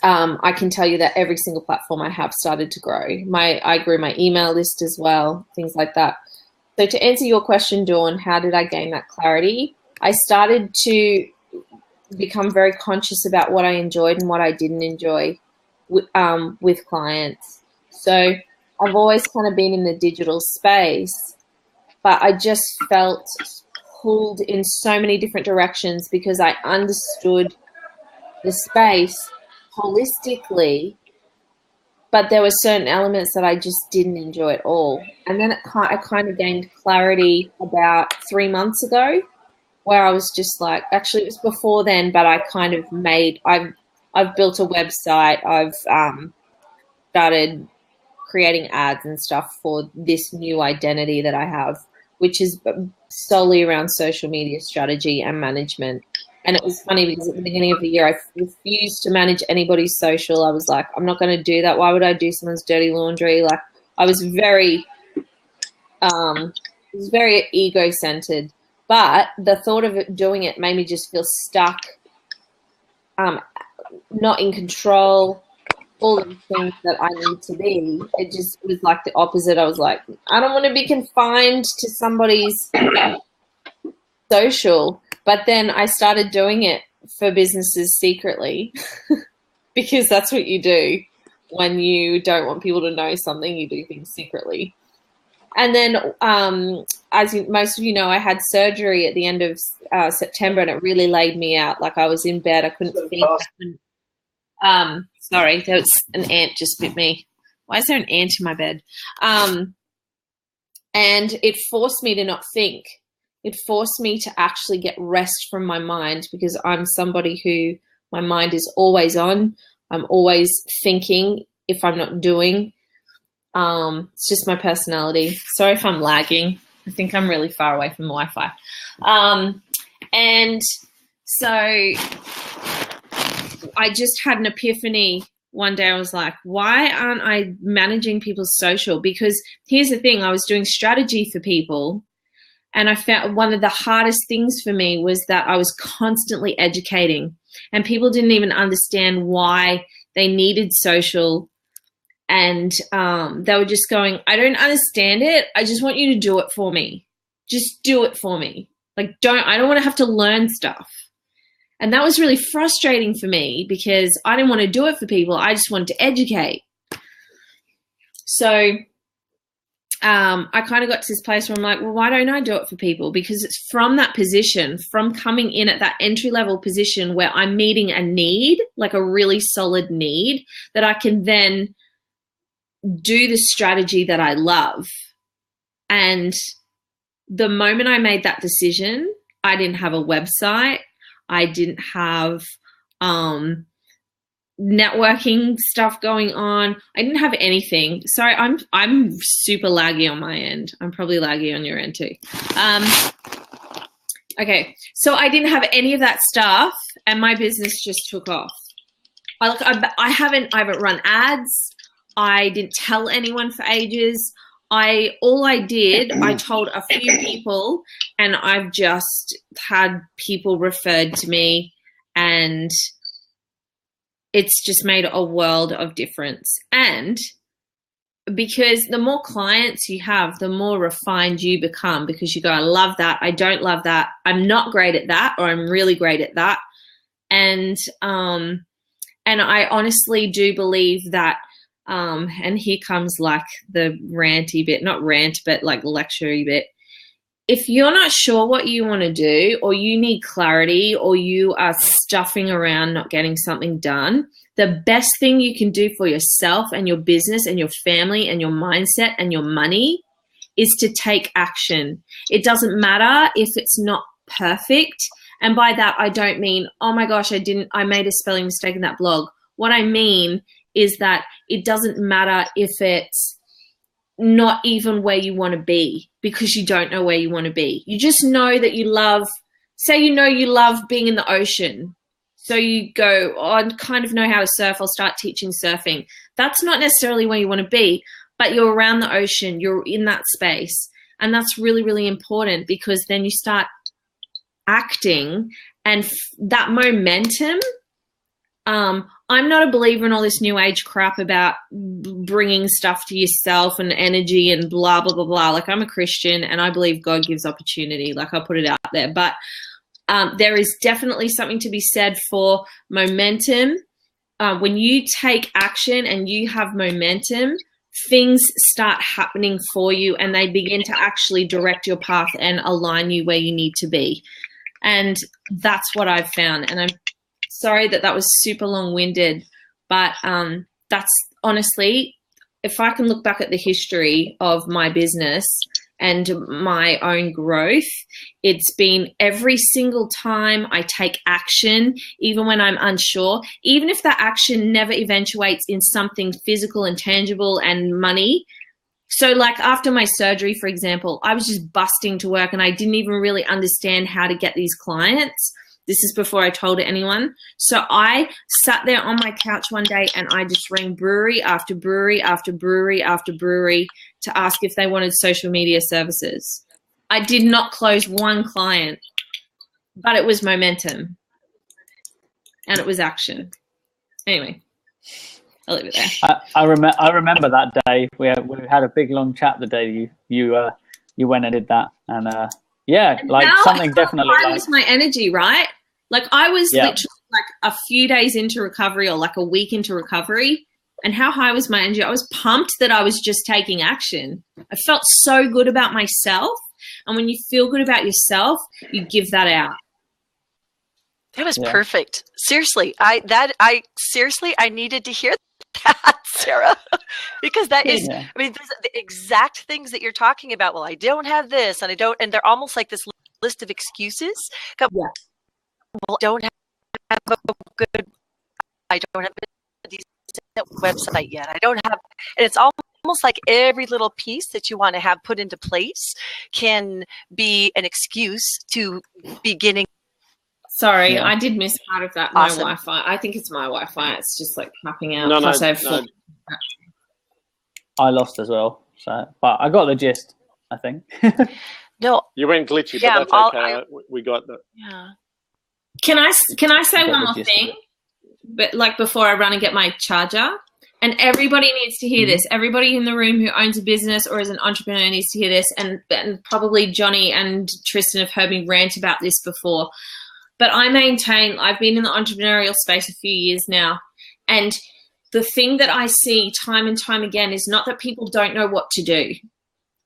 I can tell you that every single platform I have started to grow. I grew my email list as well, things like that. So to answer your question, Dawn, how did I gain that clarity? I started to become very conscious about what I enjoyed and what I didn't enjoy with clients. So I've always kind of been in the digital space, but I just felt pulled in so many different directions because I understood the space holistically, but there were certain elements that I just didn't enjoy at all. And then I kind of gained clarity about 3 months ago, where I was just like, actually it was before then, but I kind of I've built a website. I've started creating ads and stuff for this new identity that I have, which is solely around social media strategy and management. And it was funny because at the beginning of the year, I refused to manage anybody's social. I was like, I'm not going to do that. Why would I do someone's dirty laundry? Like, I was very ego-centered. But the thought of doing it made me just feel stuck, not in control, all of the things that I need to be. It just was like the opposite. I was like, I don't want to be confined to somebody's social. But then I started doing it for businesses secretly because that's what you do when you don't want people to know something. You do things secretly. And then, as most of you know, I had surgery at the end of September, and it really laid me out. Like, I was in bed. I couldn't think. Sorry, there was an ant just bit me. Why is there an ant in my bed? And it forced me to not think. It forced me to actually get rest from my mind, because I'm somebody who my mind is always on. I'm always thinking if I'm not doing. It's just my personality. Sorry if I'm lagging. I think I'm really far away from the Wi-Fi. And so I just had an epiphany one day. I was like, why aren't I managing people's social? Because here's the thing, I was doing strategy for people, and I found one of the hardest things for me was that I was constantly educating, and people didn't even understand why they needed social. And they were just going, I don't understand it. I just want you to do it for me. Just do it for me. Like, I don't want to have to learn stuff. And that was really frustrating for me because I didn't want to do it for people. I just wanted to educate. So I kind of got to this place where I'm like, well, why don't I do it for people? Because it's from that position, from coming in at that entry-level position where I'm meeting a need, like a really solid need, that I can then do the strategy that I love. And the moment I made that decision, I didn't have a website. I didn't have networking stuff going on. I didn't have anything. Sorry, I'm super laggy on my end. I'm probably laggy on your end too. Okay, so I didn't have any of that stuff, and my business just took off. I haven't run ads. I didn't tell anyone for ages. I told a few people, and I've just had people referred to me, and it's just made a world of difference. And because the more clients you have, the more refined you become, because you go, I love that, I don't love that, I'm not great at that, or I'm really great at that. And I honestly do believe that, and here comes like the ranty bit, not rant, but like lecture-y bit. If you're not sure what you want to do, or you need clarity, or you are stuffing around not getting something done, the best thing you can do for yourself and your business and your family and your mindset and your money is to take action. It doesn't matter if it's not perfect. And by that, I don't mean, oh my gosh, I made a spelling mistake in that blog. What I mean is that it doesn't matter if it's not even where you want to be, because you don't know where you want to be. You just know that you love, say you love being in the ocean. So you go, oh, I kind of know how to surf, I'll start teaching surfing. That's not necessarily where you want to be, but you're around the ocean, you're in that space. And that's really, really important, because then you start acting, and that momentum, I'm not a believer in all this new age crap about bringing stuff to yourself and energy and blah, blah, blah, blah. Like, I'm a Christian and I believe God gives opportunity. Like, I'll put it out there. But there is definitely something to be said for momentum. When you take action and you have momentum, things start happening for you, and they begin to actually direct your path and align you where you need to be. And that's what I've found. And I'm sorry that was super long-winded, but that's honestly, if I can look back at the history of my business and my own growth, it's been every single time I take action, even when I'm unsure, even if that action never eventuates in something physical and tangible and money. So like after my surgery, for example, I was just busting to work and I didn't even really understand how to get these clients. This is before I told anyone. So I sat there on my couch one day and I just rang brewery after brewery after brewery after brewery to ask if they wanted social media services. I did not close one client, but it was momentum and it was action. Anyway, I'll leave it there. I remember that day. We had a big long chat the day you went and did that, and yeah, like now something definitely. That was my energy, right? Like I was literally like a few days into recovery, or like a week into recovery, and how high was my energy? I was pumped that I was just taking action. I felt so good about myself, and when you feel good about yourself, you give that out. That was perfect. Seriously, I needed to hear that, Sarah, because that is, I mean, the exact things that you're talking about. Well, I don't have this, and I don't, and they're almost like this list of excuses. Well, I don't have a good, I don't have a decent website yet. I don't have, and it's almost like every little piece that you want to have put into place can be an excuse to beginning. Sorry, I did miss part of that. Awesome. My Wi-Fi. I think it's my Wi-Fi. It's just like tapping out. No. I lost as well. So, but I got the gist, I think. No, you went glitchy, but that's okay. We got that. Yeah. Can I say one more thing? But like before I run and get my charger, and everybody needs to hear this. Everybody in the room who owns a business or is an entrepreneur needs to hear this, and probably Johnny and Tristan have heard me rant about this before. But I maintain, I've been in the entrepreneurial space a few years now, and the thing that I see time and time again is not that people don't know what to do.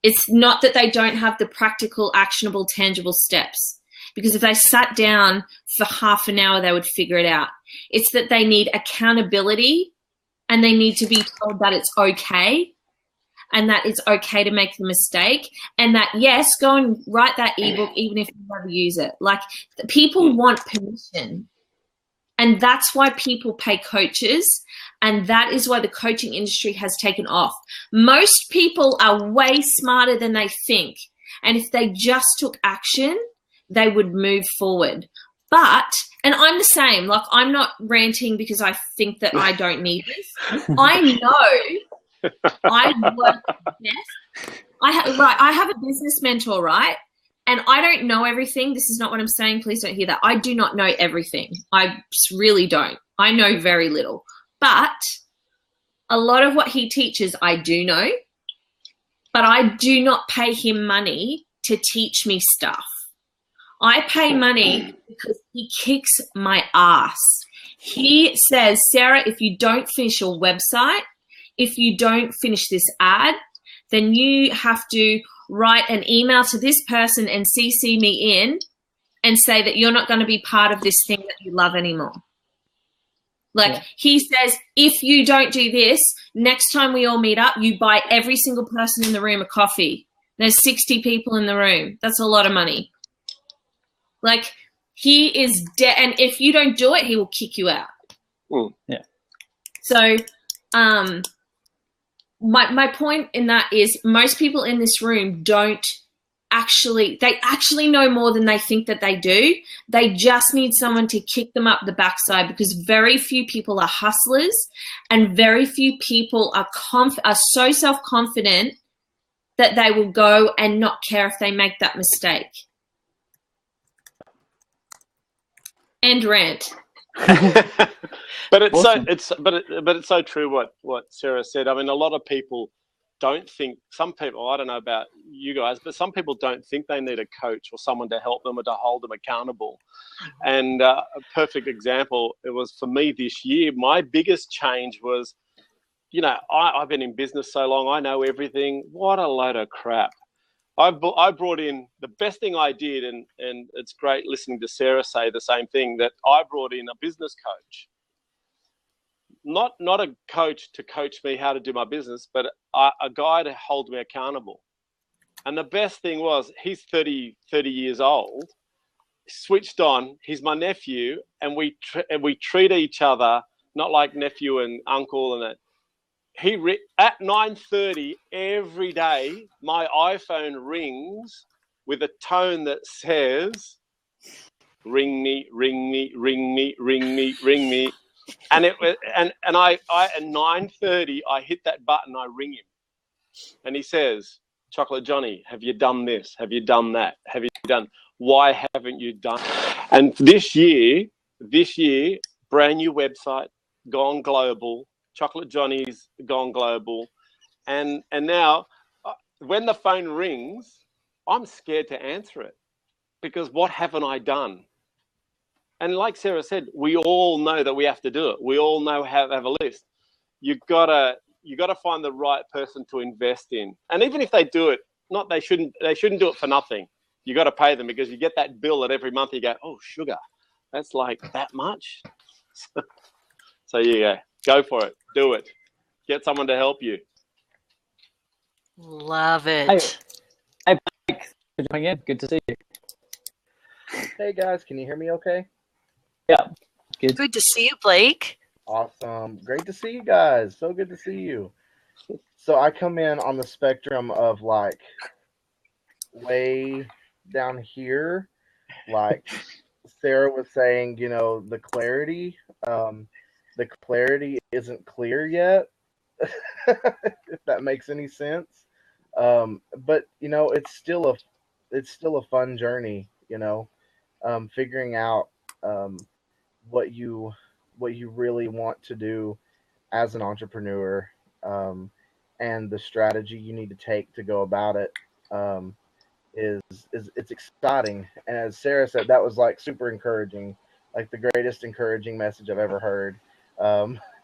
It's not that they don't have the practical, actionable, tangible steps. Because if they sat down for half an hour, they would figure it out. It's that they need accountability, and they need to be told that it's okay, and that it's okay to make the mistake, and that, yes, go and write that ebook even if you never use it. Like, people want permission, and that's why people pay coaches, and that is why the coaching industry has taken off. Most people are way smarter than they think, and if they just took action, they would move forward. But, and I'm the same, like I'm not ranting because I think that I don't need this. I know I work best. I have a business mentor, right? And I don't know everything. This is not what I'm saying. Please don't hear that. I do not know everything. I really don't. I know very little. But a lot of what he teaches I do know, but I do not pay him money to teach me stuff. I pay money because he kicks my ass. He says, Sarah, if you don't finish your website, if you don't finish this ad, then you have to write an email to this person and CC me in and say that you're not going to be part of this thing that you love anymore. Like, he says, if you don't do this, next time we all meet up, you buy every single person in the room a coffee. There's 60 people in the room. That's a lot of money. Like, he is dead. And if you don't do it, he will kick you out. Yeah. So, my point in that is most people in this room they actually know more than they think that they do. They just need someone to kick them up the backside, because very few people are hustlers and very few people are so self-confident that they will go and not care if they make that mistake. End rant. But it's Awesome. it's so true what Sarah said. I mean, a lot of people don't think, some people, I don't know about you guys, but some people don't think they need a coach or someone to help them or to hold them accountable. And a perfect example, it was for me this year, my biggest change was, I've been in business so long, I know everything. What a load of crap. I brought in, the best thing I did, and it's great listening to Sarah say the same thing, that I brought in a business coach. Not a coach to coach me how to do my business, but a guy to hold me accountable. And the best thing was, he's 30 years old, switched on, he's my nephew, and we treat each other not like nephew and uncle and that. At 9:30 every day, my iPhone rings with a tone that says, "Ring me, ring me, ring me, ring me, ring me." And I at 9:30 I hit that button, I ring him, and he says, "Chocolate Johnny, have you done this? Have you done that? Have you done? Why haven't you done?" And this year, brand new website, gone global. Chocolate Johnny's gone global, and now when the phone rings, I'm scared to answer it, because what haven't I done? And like Sarah said, we all know that we have to do it. We all know how to have a list. You gotta find the right person to invest in. And even if they do it, they shouldn't do it for nothing. You got to pay them, because you get that bill that every month you go, oh, sugar, that's like that much. So yeah, go for it. Do it. Get someone to help you. Love it. Hey, Blake, again, good to see you. Hey guys, can you hear me okay? Yeah, good. Good to see you, Blake. Awesome. Great to see you guys. So good to see you. So I come in on the spectrum of like way down here, like Sarah was saying, the clarity isn't clear yet, if that makes any sense. But it's still a fun journey, figuring out what you really want to do as an entrepreneur, and the strategy you need to take to go about it, it's exciting. And as Sarah said, that was like super encouraging, like the greatest encouraging message I've ever heard.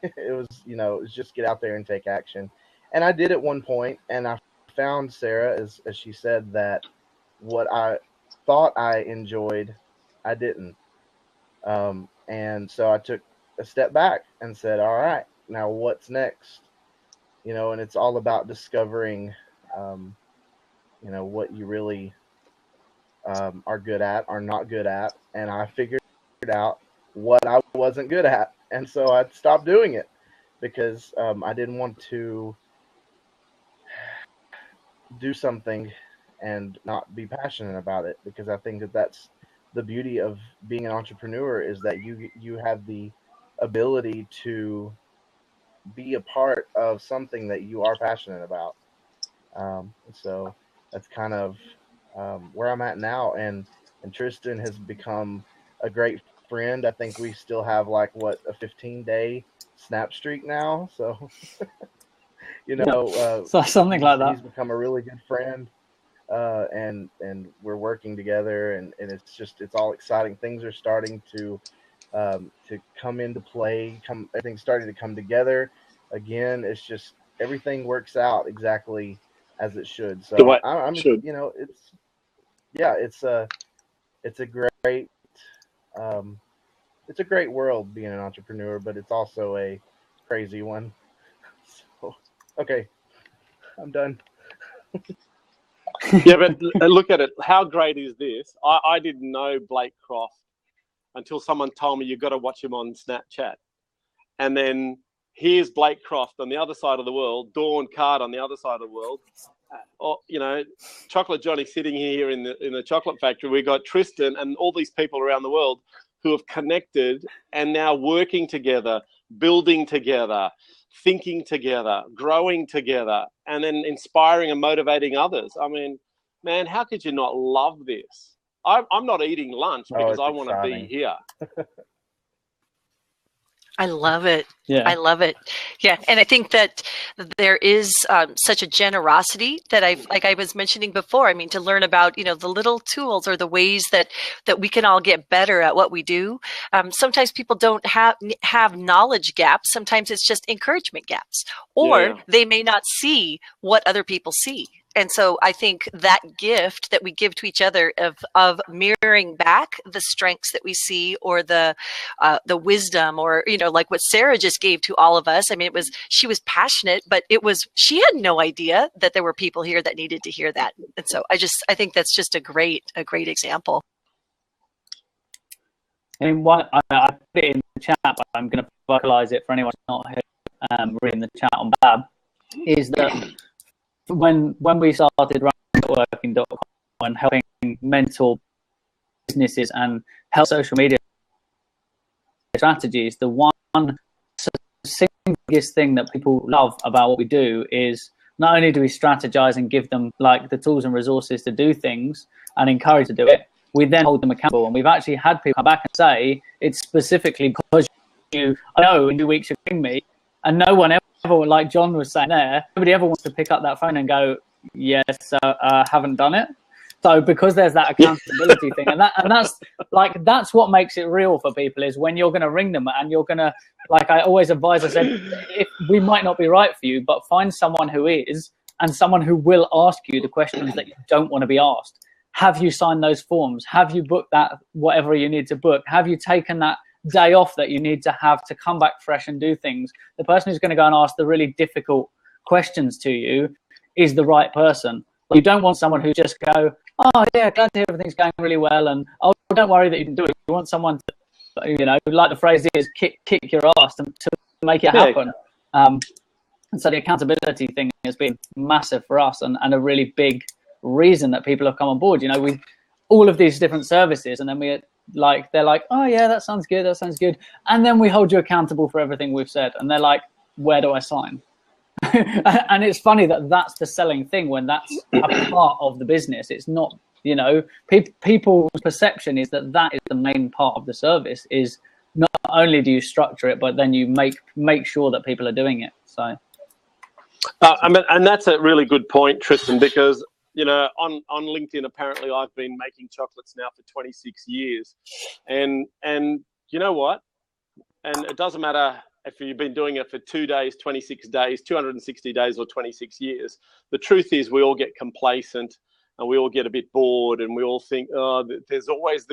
It was just get out there and take action. And I did at one point, and I found Sarah, as she said, that what I thought I enjoyed, I didn't. And so I took a step back and said, all right, now what's next? And it's all about discovering, what you really are good at, are not good at. And I figured out what I wasn't good at. And so I stopped doing it, because I didn't want to do something and not be passionate about it, because I think that that's the beauty of being an entrepreneur, is that you have the ability to be a part of something that you are passionate about. So that's kind of where I'm at now, and Tristan has become a great friend. I think we still have like a 15-day snap streak now. So, so something like that. He's become a really good friend, and we're working together, and it's all exciting. Things are starting to come into play. Everything's starting to come together again. It's just everything works out exactly as it should. So I'm should. it's a great it's a great world being an entrepreneur, but it's also a crazy one. So, okay, I'm done. Yeah, but look at it. How great is this? I didn't know Blake Croft until someone told me you've got to watch him on Snapchat. And then here's Blake Croft on the other side of the world, Dawn Card on the other side of the world. Chocolate Johnny sitting here in the chocolate factory. We got Tristan and all these people around the world who have connected and now working together, building together, thinking together, growing together, and then inspiring and motivating others. I mean, man, how could you not love this? I'm not eating lunch because I want to be here. I love it. Yeah. I love it. Yeah. And I think that there is such a generosity that I was mentioning before. I mean, to learn about, the little tools or the ways that we can all get better at what we do. Sometimes people don't have knowledge gaps. Sometimes it's just encouragement gaps, or they may not see what other people see. And so I think that gift that we give to each other of mirroring back the strengths that we see, or the wisdom, or, like what Sarah just gave to all of us. I mean, she was passionate, but she had no idea that there were people here that needed to hear that. And so I think that's just a great example. And what I put it in the chat, but I'm going to vocalize it for anyone who's not reading the chat on Bab, is that when we started running networking.com and helping mentor businesses and help social media strategies, the one biggest thing that people love about what we do is not only do we strategize and give them like the tools and resources to do things and encourage to do it, we then hold them accountable. And we've actually had people come back and say it's specifically because I know in 2 weeks you're giving me, and no one ever, like John was saying there, nobody ever wants to pick up that phone and go, yes, haven't done it. So because there's that accountability thing, and that's what makes it real for people, is when you're going to ring them and you're going to, like I always advise, I said, if we might not be right for you, but find someone who is, and someone who will ask you the questions that you don't want to be asked. Have you signed those forms? Have you booked that, whatever you need to book? Have you taken that day off that you need to have to come back fresh and do things? The person who's going to go and ask the really difficult questions to you is the right person. You don't want someone who just go, oh yeah, glad to hear everything's going really well, and oh, don't worry that you can do it. You want someone to, like the phrase is, kick your ass to make it happen. And so the accountability thing has been massive for us, and a really big reason that people have come on board. We all of these different services, and then they're like, oh yeah, that sounds good, and then we hold you accountable for everything we've said, and they're like, where do I sign? And it's funny that that's the selling thing when that's a part of the business. It's not, people's perception is that is the main part of the service, is not only do you structure it, but then you make sure that people are doing it. So and that's a really good point, Tristan, because on LinkedIn, apparently I've been making chocolates now for 26 years. And you know what? And it doesn't matter if you've been doing it for 2 days, 26 days, 260 days, or 26 years. The truth is we all get complacent and we all get a bit bored, and we all think, oh, there's always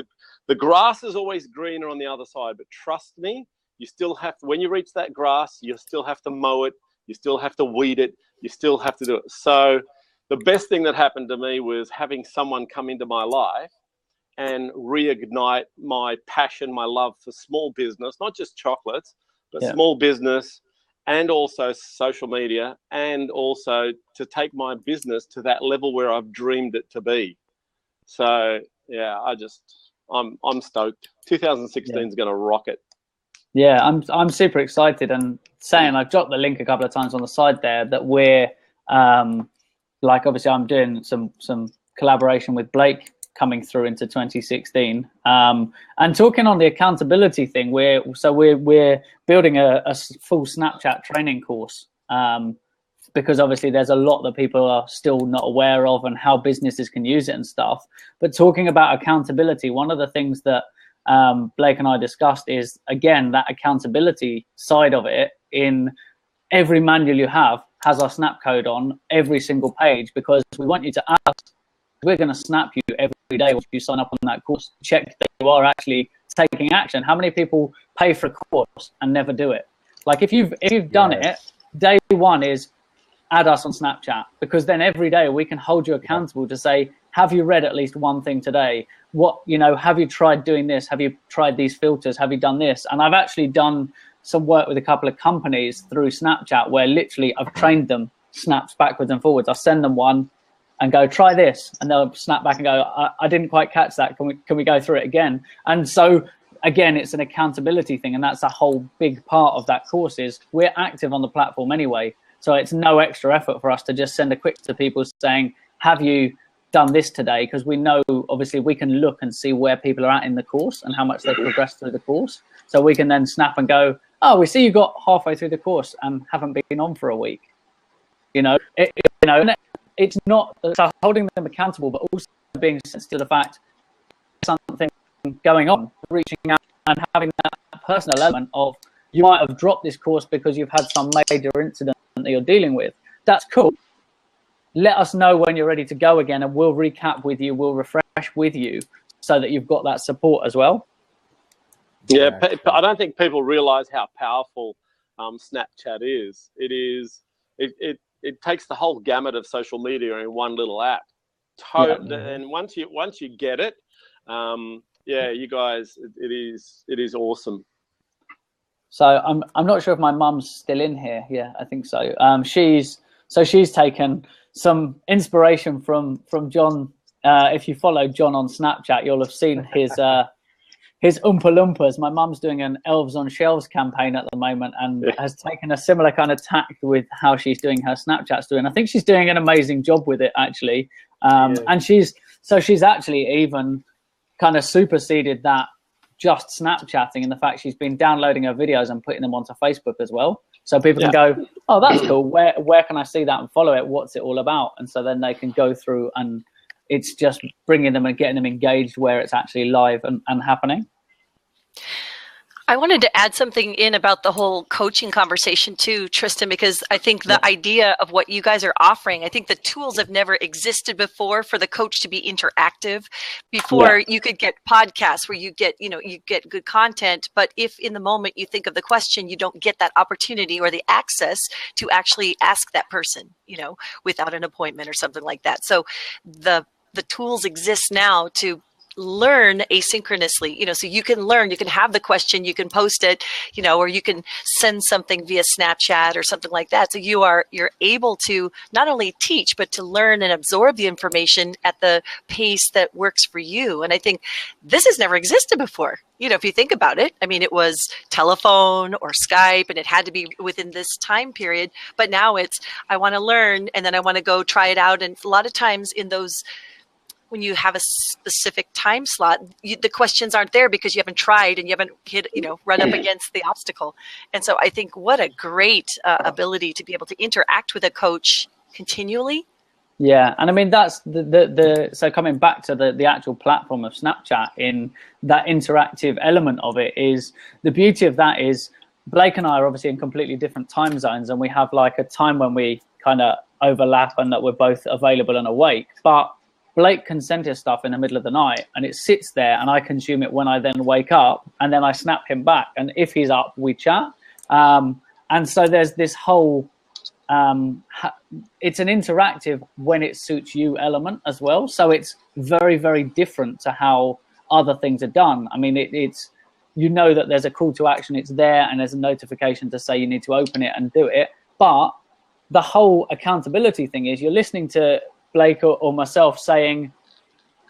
the grass is always greener on the other side. But trust me, you still have to, when you reach that grass, you still have to mow it. You still have to weed it. You still have to do it. So the best thing that happened to me was having someone come into my life and reignite my passion, my love for small business, not just chocolates, but small business, and also social media, and also to take my business to that level where I've dreamed it to be. So yeah, I'm stoked. 2016 is going to rock it. Yeah, I'm super excited, and I've dropped the link a couple of times on the side there, that we're obviously I'm doing some collaboration with Blake coming through into 2016. And talking on the accountability thing, we're building a full Snapchat training course, because obviously there's a lot that people are still not aware of and how businesses can use it and stuff. But talking about accountability, one of the things that Blake and I discussed is, again, that accountability side of it. In every manual you have has our snap code on every single page, because we want you to ask. We're going to snap you every day once you sign up on that course. Check that you are actually taking action. How many people pay for a course and never do it? Like if you've done it, day one is add us on Snapchat, because then every day we can hold you accountable to say, have you read at least one thing today? What, have you tried doing this? Have you tried these filters? Have you done this? And I've actually done some work with a couple of companies through Snapchat where literally I've trained them snaps backwards and forwards. I send them one and go, try this, and they'll snap back and go, I didn't quite catch that. Can we go through it again? And so again, it's an accountability thing, and that's a whole big part of that course. Is we're active on the platform anyway, so it's no extra effort for us to just send a quick to people saying, have you done this today? Because we know obviously we can look and see where people are at in the course and how much they've progressed through the course, so we can then snap and go, oh, we see you got halfway through the course and haven't been on for a week. It's not so holding them accountable, but also being sensitive to the fact something going on, reaching out and having that personal element of, you might have dropped this course because you've had some major incident that you're dealing with. That's cool. Let us know when you're ready to go again, and we'll recap with you, we'll refresh with you, so that you've got that support as well. Yeah, I don't think people realize how powerful Snapchat is. It takes the whole gamut of social media in one little app. And once you get it, you guys, it is awesome. So I'm not sure if my mum's still in here. Yeah, I think so. She's taken some inspiration from John. If you follow John on Snapchat, you'll have seen his Oompa Loompas. My mum's doing an Elves on Shelves campaign at the moment, and has taken a similar kind of tack with how she's doing her Snapchats doing. I think she's doing an amazing job with it, actually. And she's actually even kind of superseded that just Snapchatting, and the fact she's been downloading her videos and putting them onto Facebook as well. So people can go, oh, that's cool. Where can I see that and follow it? What's it all about? And so then they can go through, and it's just bringing them and getting them engaged where it's actually live and happening. I wanted to add something in about the whole coaching conversation too, Tristan, because I think the idea of what you guys are offering, I think the tools have never existed before for the coach to be interactive. Before you could get podcasts where you get good content, but if in the moment you think of the question, you don't get that opportunity or the access to actually ask that person, without an appointment or something like that. So the tools exist now to learn asynchronously, so you can learn, you can have the question, you can post it, or you can send something via Snapchat or something like that. So you're able to not only teach, but to learn and absorb the information at the pace that works for you. And I think this has never existed before. If you think about it, it was telephone or Skype, and it had to be within this time period. But now it's, I want to learn, and then I want to go try it out. And a lot of times in those, when you have a specific time slot, the questions aren't there because you haven't tried and you haven't run up against the obstacle. And so I think what a great ability to be able to interact with a coach continually. Yeah, and that's so coming back to the actual platform of Snapchat, in that interactive element of it, is the beauty of that is Blake and I are obviously in completely different time zones, and we have like a time when we kind of overlap and that we're both available and awake. But Blake can send his stuff in the middle of the night, and it sits there, and I consume it when I then wake up, and then I snap him back. And if he's up, we chat. And so there's this whole, it's an interactive when it suits you element as well. So it's very, very different to how other things are done. It's, that there's a call to action, it's there, and there's a notification to say you need to open it and do it. But the whole accountability thing is, you're listening to Blake or myself saying,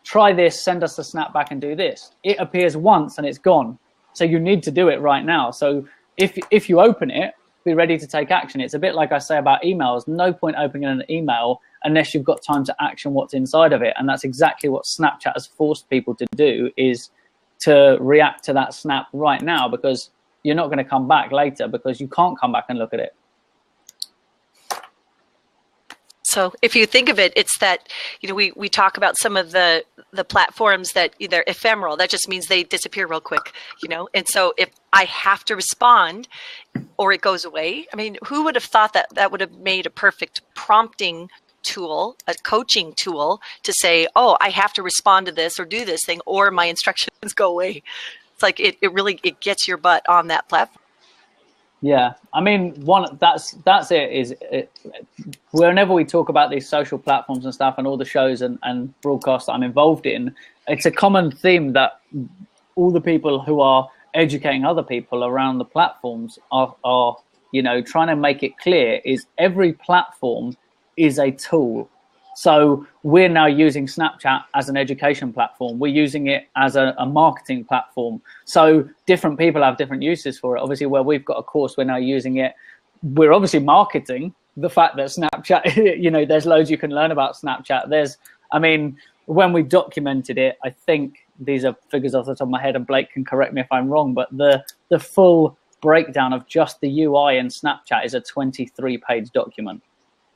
try this, send us a snap back and do this. It appears once and it's gone. So you need to do it right now. So if you open it, be ready to take action. It's a bit like I say about emails. No point opening an email unless you've got time to action what's inside of it. And that's exactly what Snapchat has forced people to do, is to react to that snap right now, because you're not going to come back later, because you can't come back and look at it. So if you think of it, it's that, you know, we talk about some of the platforms that they're ephemeral. That just means they disappear real quick, you know. And so if I have to respond or it goes away, I mean, who would have thought that that would have made a perfect prompting tool, a coaching tool to say, oh, I have to respond to this or do this thing, or my instructions go away. It's like it really gets your butt on that platform. Yeah, I mean, that's it. Is whenever we talk about these social platforms and stuff, and all the shows and broadcasts that I'm involved in, it's a common theme that all the people who are educating other people around the platforms are you know, trying to make it clear is every platform is a tool. So we're now using Snapchat as an education platform. We're using it as a marketing platform. So different people have different uses for it. Obviously, where we've got a course, we're now using it. We're obviously marketing the fact that Snapchat, you know, there's loads you can learn about Snapchat. I mean, when we documented it, I think these are figures off the top of my head, and Blake can correct me if I'm wrong, but the full breakdown of just the UI in Snapchat is a 23-page document.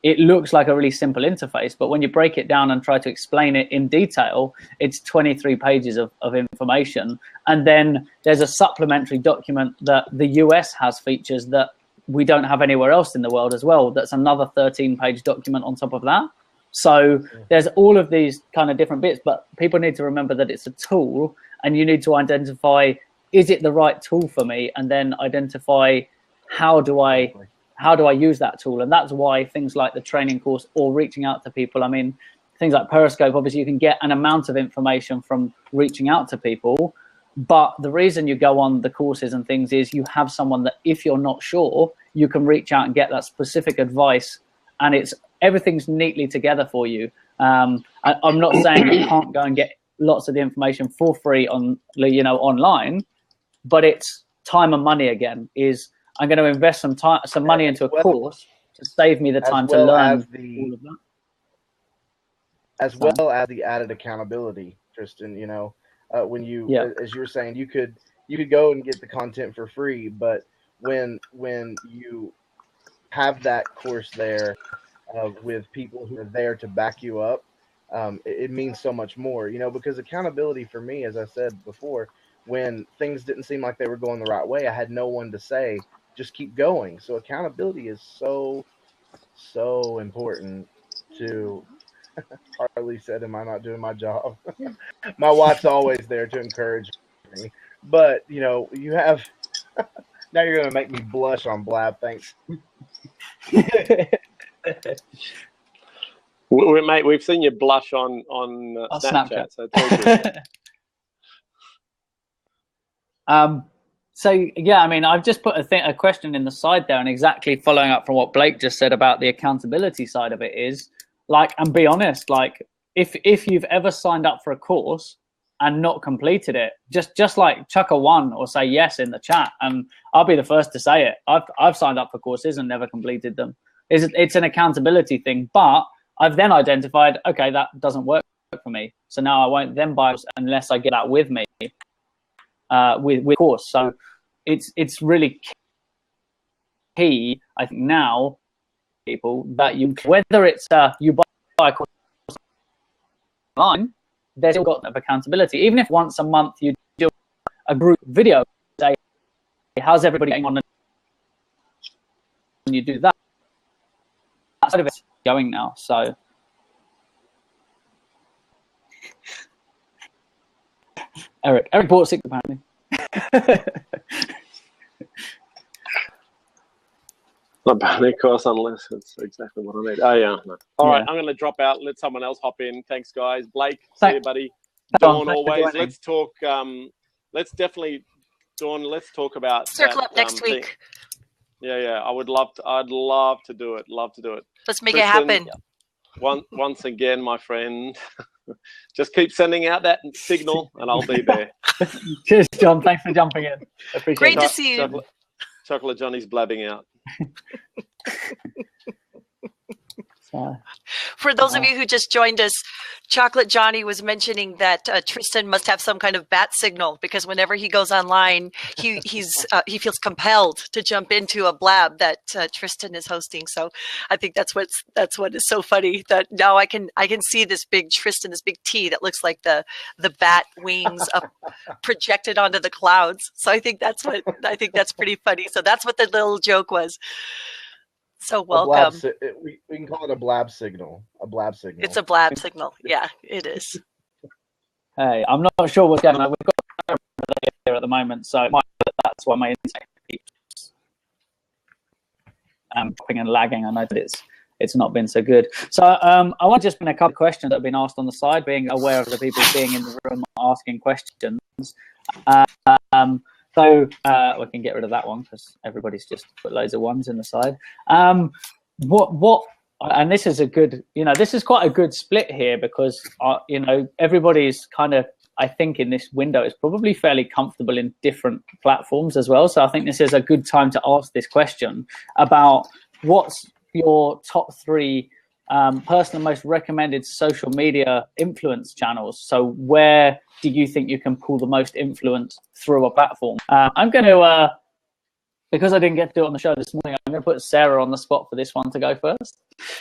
It looks like a really simple interface, but when you break it down and try to explain it in detail, it's 23 pages of information. And then there's a supplementary document that the US has features that we don't have anywhere else in the world as well. That's another 13-page document on top of that. So there's all of these kind of different bits, but people need to remember that it's a tool, and you need to identify, is it the right tool for me? And then identify, how do I use that tool? And that's why things like the training course or reaching out to people, I mean, things like Periscope, obviously you can get an amount of information from reaching out to people, but the reason you go on the courses and things is you have someone that, if you're not sure, you can reach out and get that specific advice, and everything's neatly together for you. I'm not saying you can't go and get lots of the information for free on, you know, online, but it's time and money again. I'm going to invest some money into a course to save me the time to learn all of that. As well as the added accountability, Tristan, you know, when you, as you were saying, you could go and get the content for free, but when you have that course there with people who are there to back you up, it means so much more, you know, because accountability for me, as I said before, when things didn't seem like they were going the right way, I had no one to say, just keep going. So accountability is so important to Harley said, am I not doing my job? My wife's always there to encourage me. But, you know, you have now you're gonna make me blush on Blab, thanks. Mate, we've seen you blush on Snapchat. So thank you. So, yeah, I mean, I've just put a question in the side there, and exactly following up from what Blake just said about the accountability side of it is, like, and be honest, like, if you've ever signed up for a course and not completed it, just like chuck a 1 or say yes in the chat, and I'll be the first to say it. I've signed up for courses and never completed them. It's an accountability thing, but I've then identified, okay, that doesn't work for me, so now I won't then buy unless I get that with me. With course. So it's really key, I think, now, people, that you, whether it's you buy a course online, there's still got accountability. Even if once a month you do a group video, say, how's everybody getting on, and you do that, that's sort of it going now. So Eric bought 6 apparently. Not bad, of course, unless it's exactly what I need. Oh, yeah. No. All right, I'm going to drop out. Let someone else hop in. Thanks, guys. Blake, see you, buddy. Dawn, always. Let's talk. Let's definitely, Dawn, let's talk about circle up next week. Yeah. I'd love to do it. Let's make it happen. Once again, my friend, just keep sending out that signal and I'll be there. Cheers, John. Thanks for jumping in. Appreciate Great it. to see you. Chocolate Johnny's blabbing out. For those of you who just joined us, Chocolate Johnny was mentioning that Tristan must have some kind of bat signal, because whenever he goes online, he feels compelled to jump into a blab that Tristan is hosting. So I think that's what is so funny, that now I can see this big Tristan, this big T that looks like the bat wings up projected onto the clouds. So I think that's pretty funny. So that's what the little joke was. So welcome. We can call it a blab signal. A blab signal. It's a blab signal. Yeah, it is. Hey, I'm not sure what's going on. We've got here at the moment, so that's why my internet keeps dropping and lagging. I know that it's not been so good. So I want to just bring a couple of questions that have been asked on the side, being aware of the people being in the room asking questions. So we can get rid of that one because everybody's just put loads of ones in the side. What? And this is a good, this is quite a good split here, because everybody's kind of, I think, in this window is probably fairly comfortable in different platforms as well. So I think this is a good time to ask this question about what's your top 3 personal most recommended social media influence channels. So where do you think you can pull the most influence through a platform? I'm going to, because I didn't get to do it on the show this morning, I'm going to put Sarah on the spot for this one to go first.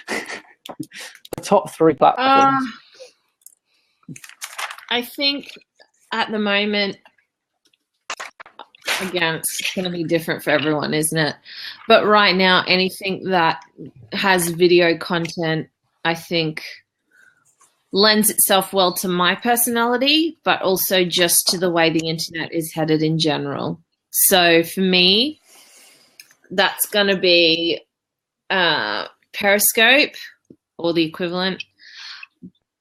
The top 3 platforms. I think at the moment, again, it's going to be different for everyone, isn't it? But right now, anything that has video content, I think, lends itself well to my personality, but also just to the way the internet is headed in general. So for me, that's going to be Periscope or the equivalent,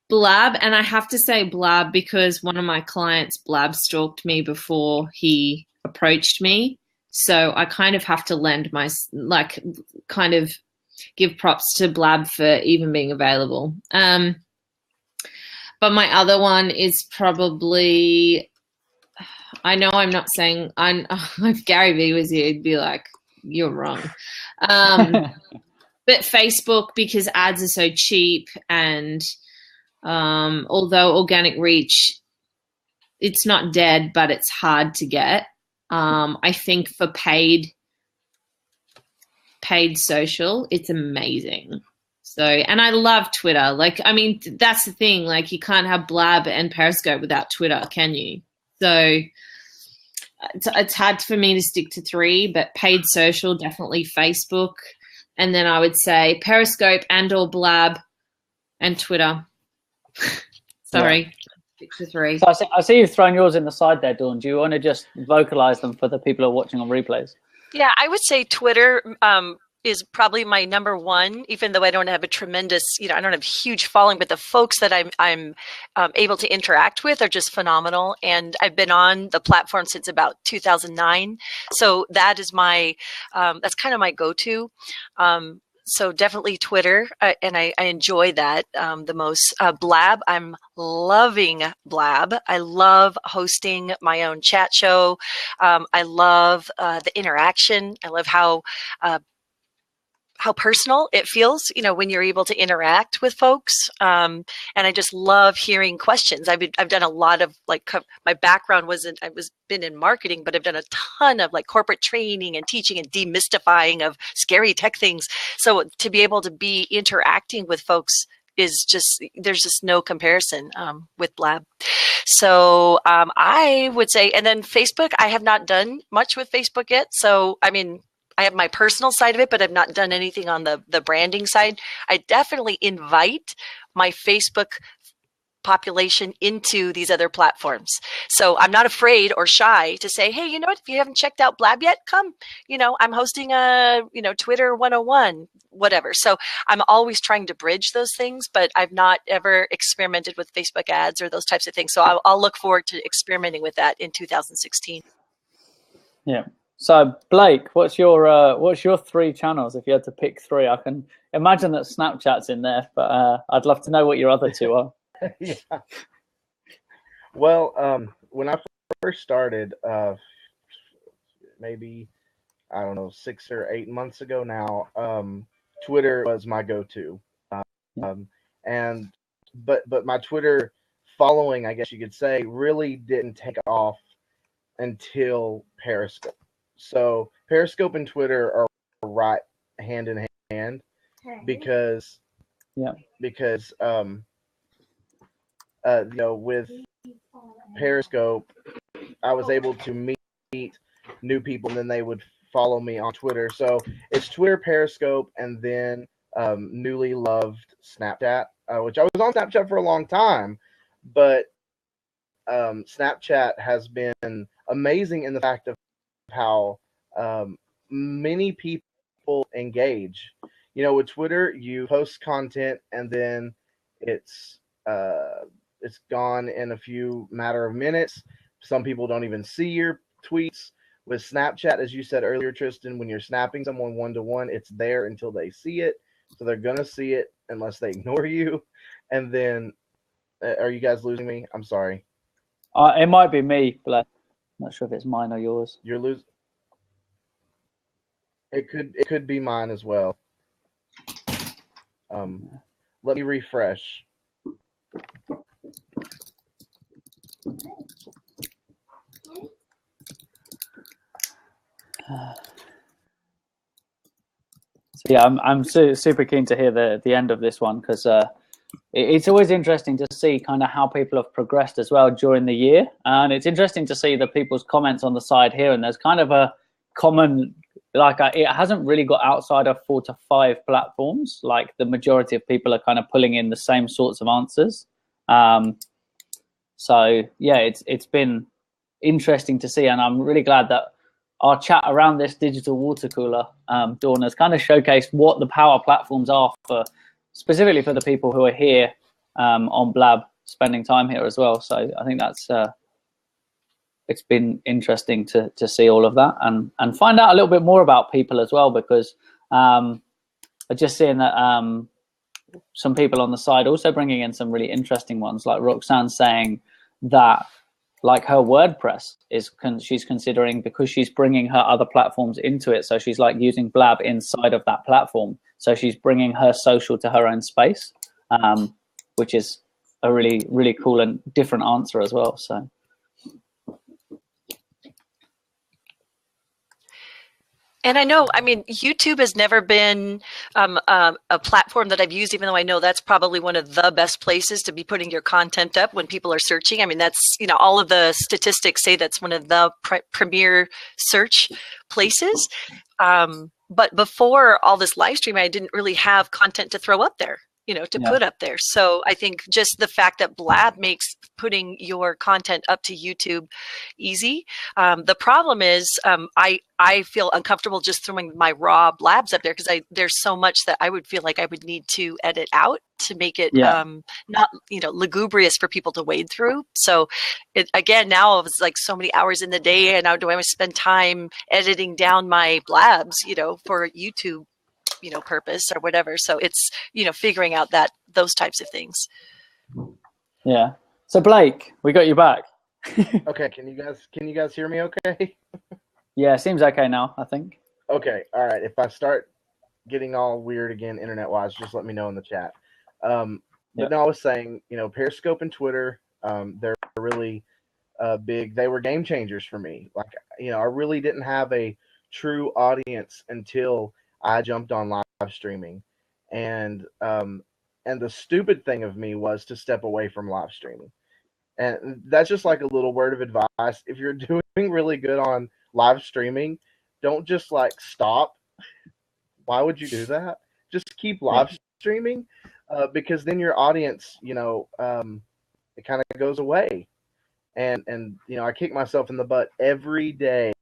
Blab. And I have to say Blab because one of my clients Blab stalked me before he approached me. So I kind of have to kind of give props to Blab for even being available. But my other one is probably, I know I'm not saying, if Gary Vee was here, he'd be like, you're wrong. But Facebook, because ads are so cheap, and although organic reach, it's not dead, but it's hard to get. I think for paid social, it's amazing. So, and I love Twitter. That's the thing. You can't have Blab and Periscope without Twitter, can you? So it's hard for me to stick to 3, but paid social, definitely Facebook. And then I would say Periscope and/or Blab and Twitter. Sorry, yeah. 6 to 3. So I see you've thrown yours in the side there, Dawn. Do you want to just vocalize them for the people who are watching on replays? Yeah, I would say Twitter is probably my number 1, even though I don't have a tremendous, I don't have a huge following, but the folks that I'm able to interact with are just phenomenal. And I've been on the platform since about 2009. So that is that's kind of my go-to. So definitely Twitter, and I enjoy that the most. Blab, I'm loving Blab. I love hosting my own chat show. I love the interaction. I love how personal it feels, when you're able to interact with folks. And I just love hearing questions. I've done a lot of my background been in marketing, but I've done a ton of corporate training and teaching and demystifying of scary tech things. So to be able to be interacting with folks is there's just no comparison with Blab. So I would say, and then Facebook, I have not done much with Facebook yet. So, I have my personal side of it, but I've not done anything on the branding side. I definitely invite my Facebook population into these other platforms. So I'm not afraid or shy to say, hey, you know what? If you haven't checked out Blab yet, come. I'm hosting a, Twitter 101, whatever. So I'm always trying to bridge those things, but I've not ever experimented with Facebook ads or those types of things. So I'll look forward to experimenting with that in 2016. Yeah. So Blake, what's your 3 channels? If you had to pick 3, I can imagine that Snapchat's in there, but I'd love to know what your other 2 are. Yeah. Well, when I first started, maybe, I don't know, 6 or 8 months ago now, Twitter was my go-to. and but my Twitter following, I guess you could say, really didn't take off until Periscope. So Periscope and Twitter are right hand in hand because with Periscope, I was able to meet new people, and then they would follow me on Twitter. So it's Twitter, Periscope, and then newly loved Snapchat, which I was on Snapchat for a long time, but Snapchat has been amazing in the fact of how many people engage. With Twitter, you post content and then it's gone in a few matter of minutes. Some people don't even see your tweets. With Snapchat, as you said earlier, Tristan, when you're snapping someone one-to-one, it's there until they see it. So they're going to see it unless they ignore you. And then, are you guys losing me? I'm sorry. It might be me, but I'm not sure if it's mine or yours. You're losing. It could be mine as well. Let me refresh. So yeah, I'm super keen to hear the end of this one, because it's always interesting to see kind of how people have progressed as well during the year, and it's interesting to see the people's comments on the side here. And there's kind of a common, it hasn't really got outside of 4 to 5 platforms. Like the majority of people are kind of pulling in the same sorts of answers. So yeah, it's been interesting to see, and I'm really glad that our chat around this digital water cooler, Dawn, has kind of showcased what the power platforms are specifically for the people who are here on Blab, spending time here as well. So I think that's it's been interesting to see all of that and find out a little bit more about people as well, because I'm just seeing that some people on the side also bringing in some really interesting ones, like Roxanne saying that like her WordPress she's considering, because she's bringing her other platforms into it. So she's like using Blab inside of that platform. So she's bringing her social to her own space, which is a really, really cool and different answer as well. So. And I know, YouTube has never been a platform that I've used, even though I know that's probably one of the best places to be putting your content up when people are searching. That's, all of the statistics say that's one of the premier search places. But before all this live streaming, I didn't really have content to throw up there, to put up there. So I think just the fact that Blab makes putting your content up to YouTube easy. The problem is I feel uncomfortable just throwing my raw Blabs up there, because there's so much that I would feel like I would need to edit out to make it not lugubrious for people to wade through. So again, now it's like so many hours in the day, and now do I want to spend time editing down my Blabs, for YouTube purpose or whatever. So it's, figuring out those types of things. Yeah. So Blake, we got you back. Okay. Can you guys hear me okay? Yeah, it seems okay now, I think. Okay. All right. If I start getting all weird again, internet wise, just let me know in the chat. But no, I was saying, Periscope and Twitter, they're really big. They were game changers for me. Like, I really didn't have a true audience until I jumped on live streaming, and the stupid thing of me was to step away from live streaming. And that's just like a little word of advice. If you're doing really good on live streaming, don't just like stop. Why would you do that? Just keep live streaming, because then your audience, it kind of goes away. And I kick myself in the butt every day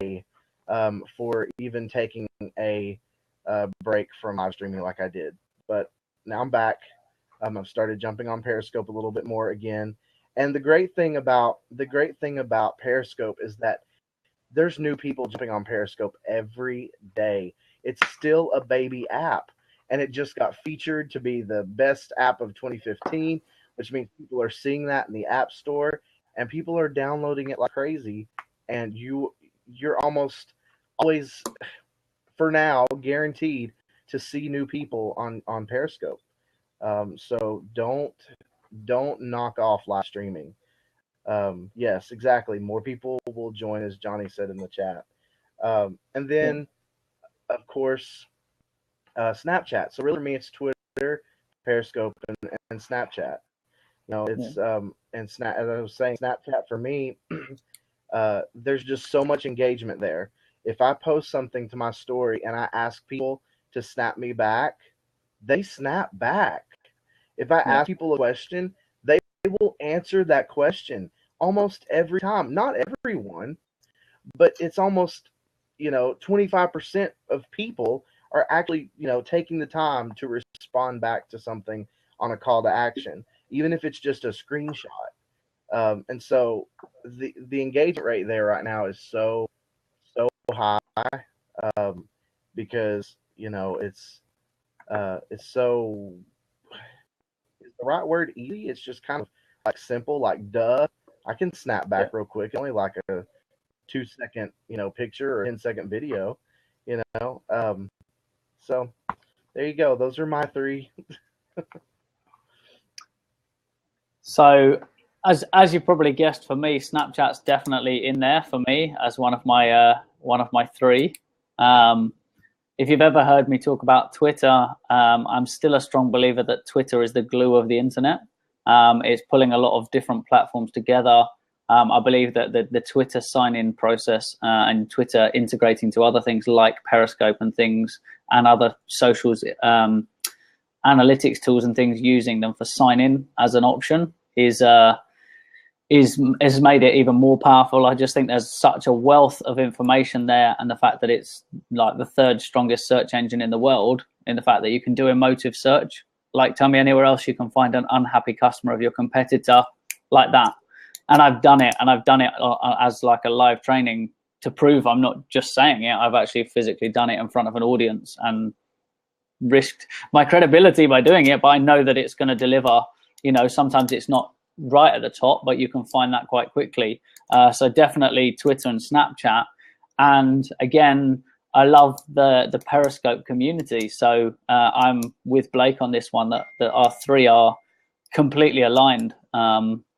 for even taking a break from live streaming like I did. But now I'm back. I've started jumping on Periscope a little bit more again. And the great thing about Periscope is that there's new people jumping on Periscope every day. It's still a baby app, and it just got featured to be the best app of 2015, which means people are seeing that in the App Store, and people are downloading it like crazy. And you're almost always, for now, guaranteed to see new people on Periscope. So don't knock off live streaming. Yes, exactly. More people will join, as Johnny said in the chat. And then, of course, Snapchat. So really, for me, it's Twitter, Periscope, and Snapchat. You know, it's as I was saying, Snapchat for me, there's just so much engagement there. If I post something to my story and I ask people to snap me back, they snap back. If I ask people a question, they will answer that question almost every time. Not everyone, but it's almost, 25% of people are actually, taking the time to respond back to something on a call to action, even if it's just a screenshot. And so the engagement rate there right now is so high, because it's so, is the right word easy? It's just kind of like simple, like duh. I can snap back real quick, only like a 2-second picture or 10-second video, so there you go. Those are my 3. So as you probably guessed, for me, Snapchat's definitely in there for me as one of my 3. If you've ever heard me talk about Twitter, I'm still a strong believer that Twitter is the glue of the internet. It's pulling a lot of different platforms together. I believe that the Twitter sign-in process and Twitter integrating to other things like Periscope and things and other socials, analytics tools and things, using them for sign-in as an option has made it even more powerful. I just think there's such a wealth of information there, and the fact that it's like the 3rd strongest search engine in the world, in the fact that you can do emotive search. Like, tell me anywhere else you can find an unhappy customer of your competitor like that. And I've done it as like a live training to prove I'm not just saying it. I've actually physically done it in front of an audience and risked my credibility by doing it, but I know that it's going to deliver. Sometimes it's not right at the top, but you can find that quite quickly. So definitely Twitter and Snapchat. And again, I love the Periscope community. So I'm with Blake on this one, that our 3 are completely aligned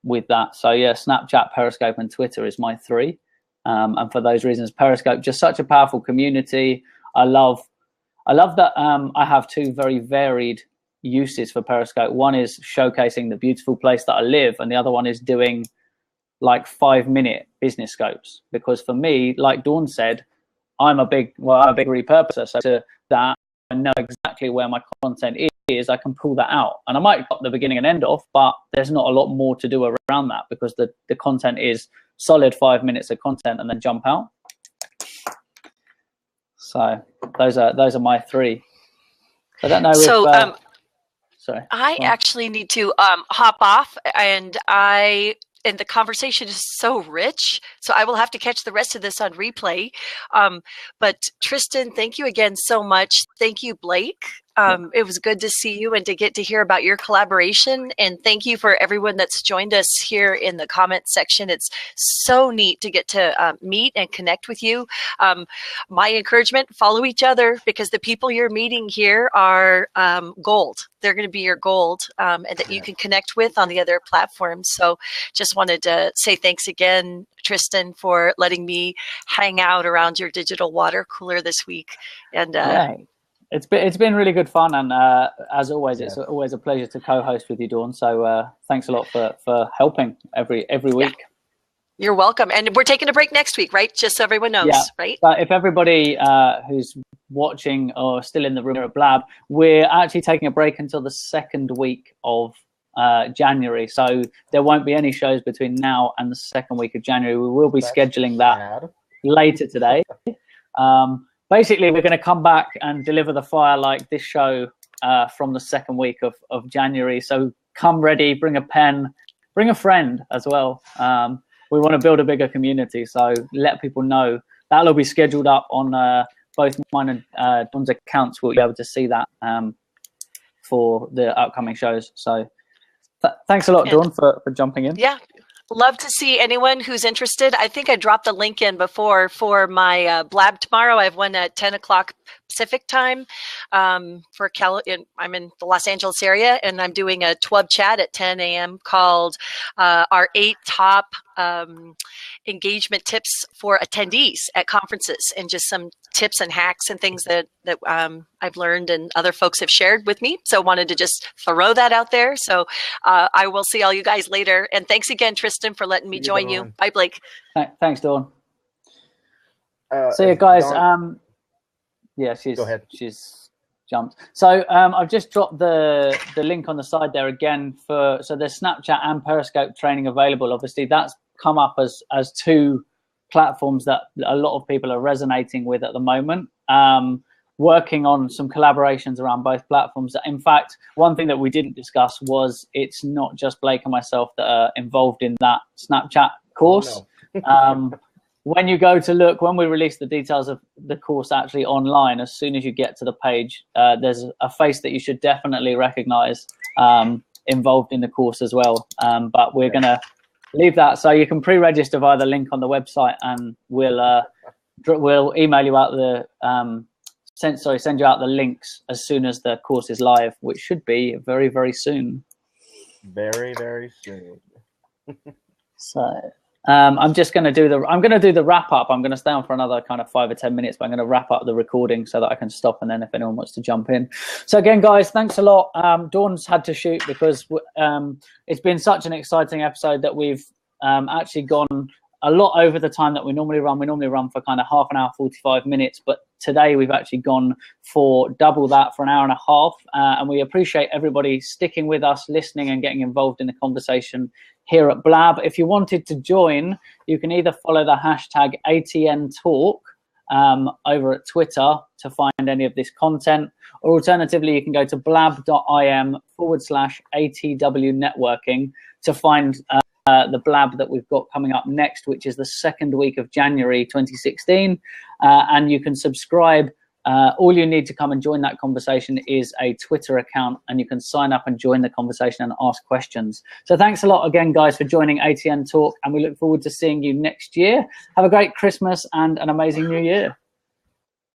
with that. So yeah, Snapchat, Periscope, and Twitter is my 3. And for those reasons, Periscope, just such a powerful community. I love that I have 2 very varied uses for Periscope. One is showcasing the beautiful place that I live, and the other one is doing like 5-minute business scopes. Because for me, like Dawn said, I'm a big repurposer. So to that, I know exactly where my content is. I can pull that out, and I might cut the beginning and end off, but there's not a lot more to do around that, because the content is solid 5 minutes of content and then jump out. So those are my 3. I don't know. So sorry, I actually need to hop off, and the conversation is so rich, so I will have to catch the rest of this on replay. But Tristan, thank you again so much. Thank you, Blake. It was good to see you and to get to hear about your collaboration. And thank you for everyone that's joined us here in the comment section. It's so neat to get to meet and connect with you. My encouragement, follow each other, because the people you're meeting here are gold. They're going to be your gold, and that you can connect with on the other platforms. So just wanted to say thanks again, Tristan, for letting me hang out around your digital water cooler this week. And it's been really good fun, and as always, it's always a pleasure to co-host with you, Dawn. So thanks a lot for helping every week. You're welcome. And we're taking a break next week, right? Just so everyone knows, right? But if everybody who's watching or still in the room at Blab, we're actually taking a break until the 2nd week of January. So there won't be any shows between now and the 2nd week of January. We will be scheduling that later today. Basically, we're going to come back and deliver the fire like this show from the 2nd week of January. So come ready, bring a pen, bring a friend as well. We want to build a bigger community, so let people know. That'll be scheduled up on both mine and Dawn's accounts. We'll be able to see that for the upcoming shows. So thanks a lot, Dawn, for jumping in. Yeah. Love to see anyone who's interested. I think I dropped the link in before for my Blab tomorrow. I have one at 10 o'clock Pacific time for I'm in the Los Angeles area, and I'm doing a TWUB chat at 10 a.m. called our 8 top engagement tips for attendees at conferences, and just some tips and hacks and things that I've learned and other folks have shared with me. So wanted to just throw that out there. So I will see all you guys later. And thanks again, Tristan, for letting me join you. Bye, Blake. Thanks, Dawn. See you guys. Dawn... Yeah, Go ahead. She's jumped. So I've just dropped the link on the side there again so there's Snapchat and Periscope training available. Obviously, that's come up as 2 platforms that a lot of people are resonating with at the moment. Working on some collaborations around both platforms. In fact, one thing that we didn't discuss was it's not just Blake and myself that are involved in that Snapchat course. Oh, no. When you go to look, when we release the details of the course actually online, as soon as you get to the page, there's a face that you should definitely recognize involved in the course as well. But we're going to leave that. So you can pre-register via the link on the website, and we'll email you out send you out the links as soon as the course is live, which should be very, very soon. Very, very soon. So... I'm just going to do the wrap up. I'm going to stay on for another kind of 5 or 10 minutes, but I'm going to wrap up the recording so that I can stop, and then if anyone wants to jump in. So again, guys, thanks a lot. Dawn's had to shoot because it's been such an exciting episode that we've actually gone a lot over the time that we normally run. We normally run for kind of half an hour, 45 minutes, but today we've actually gone for double that, for an hour and a half. And we appreciate everybody sticking with us, listening and getting involved in the conversation here at Blab. If you wanted to join, you can either follow the hashtag ATN Talk over at Twitter to find any of this content, or alternatively, you can go to blab.im/ATW networking to find the Blab that we've got coming up next, which is the 2nd week of January 2016. And you can subscribe. All you need to come and join that conversation is a Twitter account, and you can sign up and join the conversation and ask questions. So thanks a lot again, guys, for joining ATN Talk, and we look forward to seeing you next year. Have a great Christmas and an amazing New Year.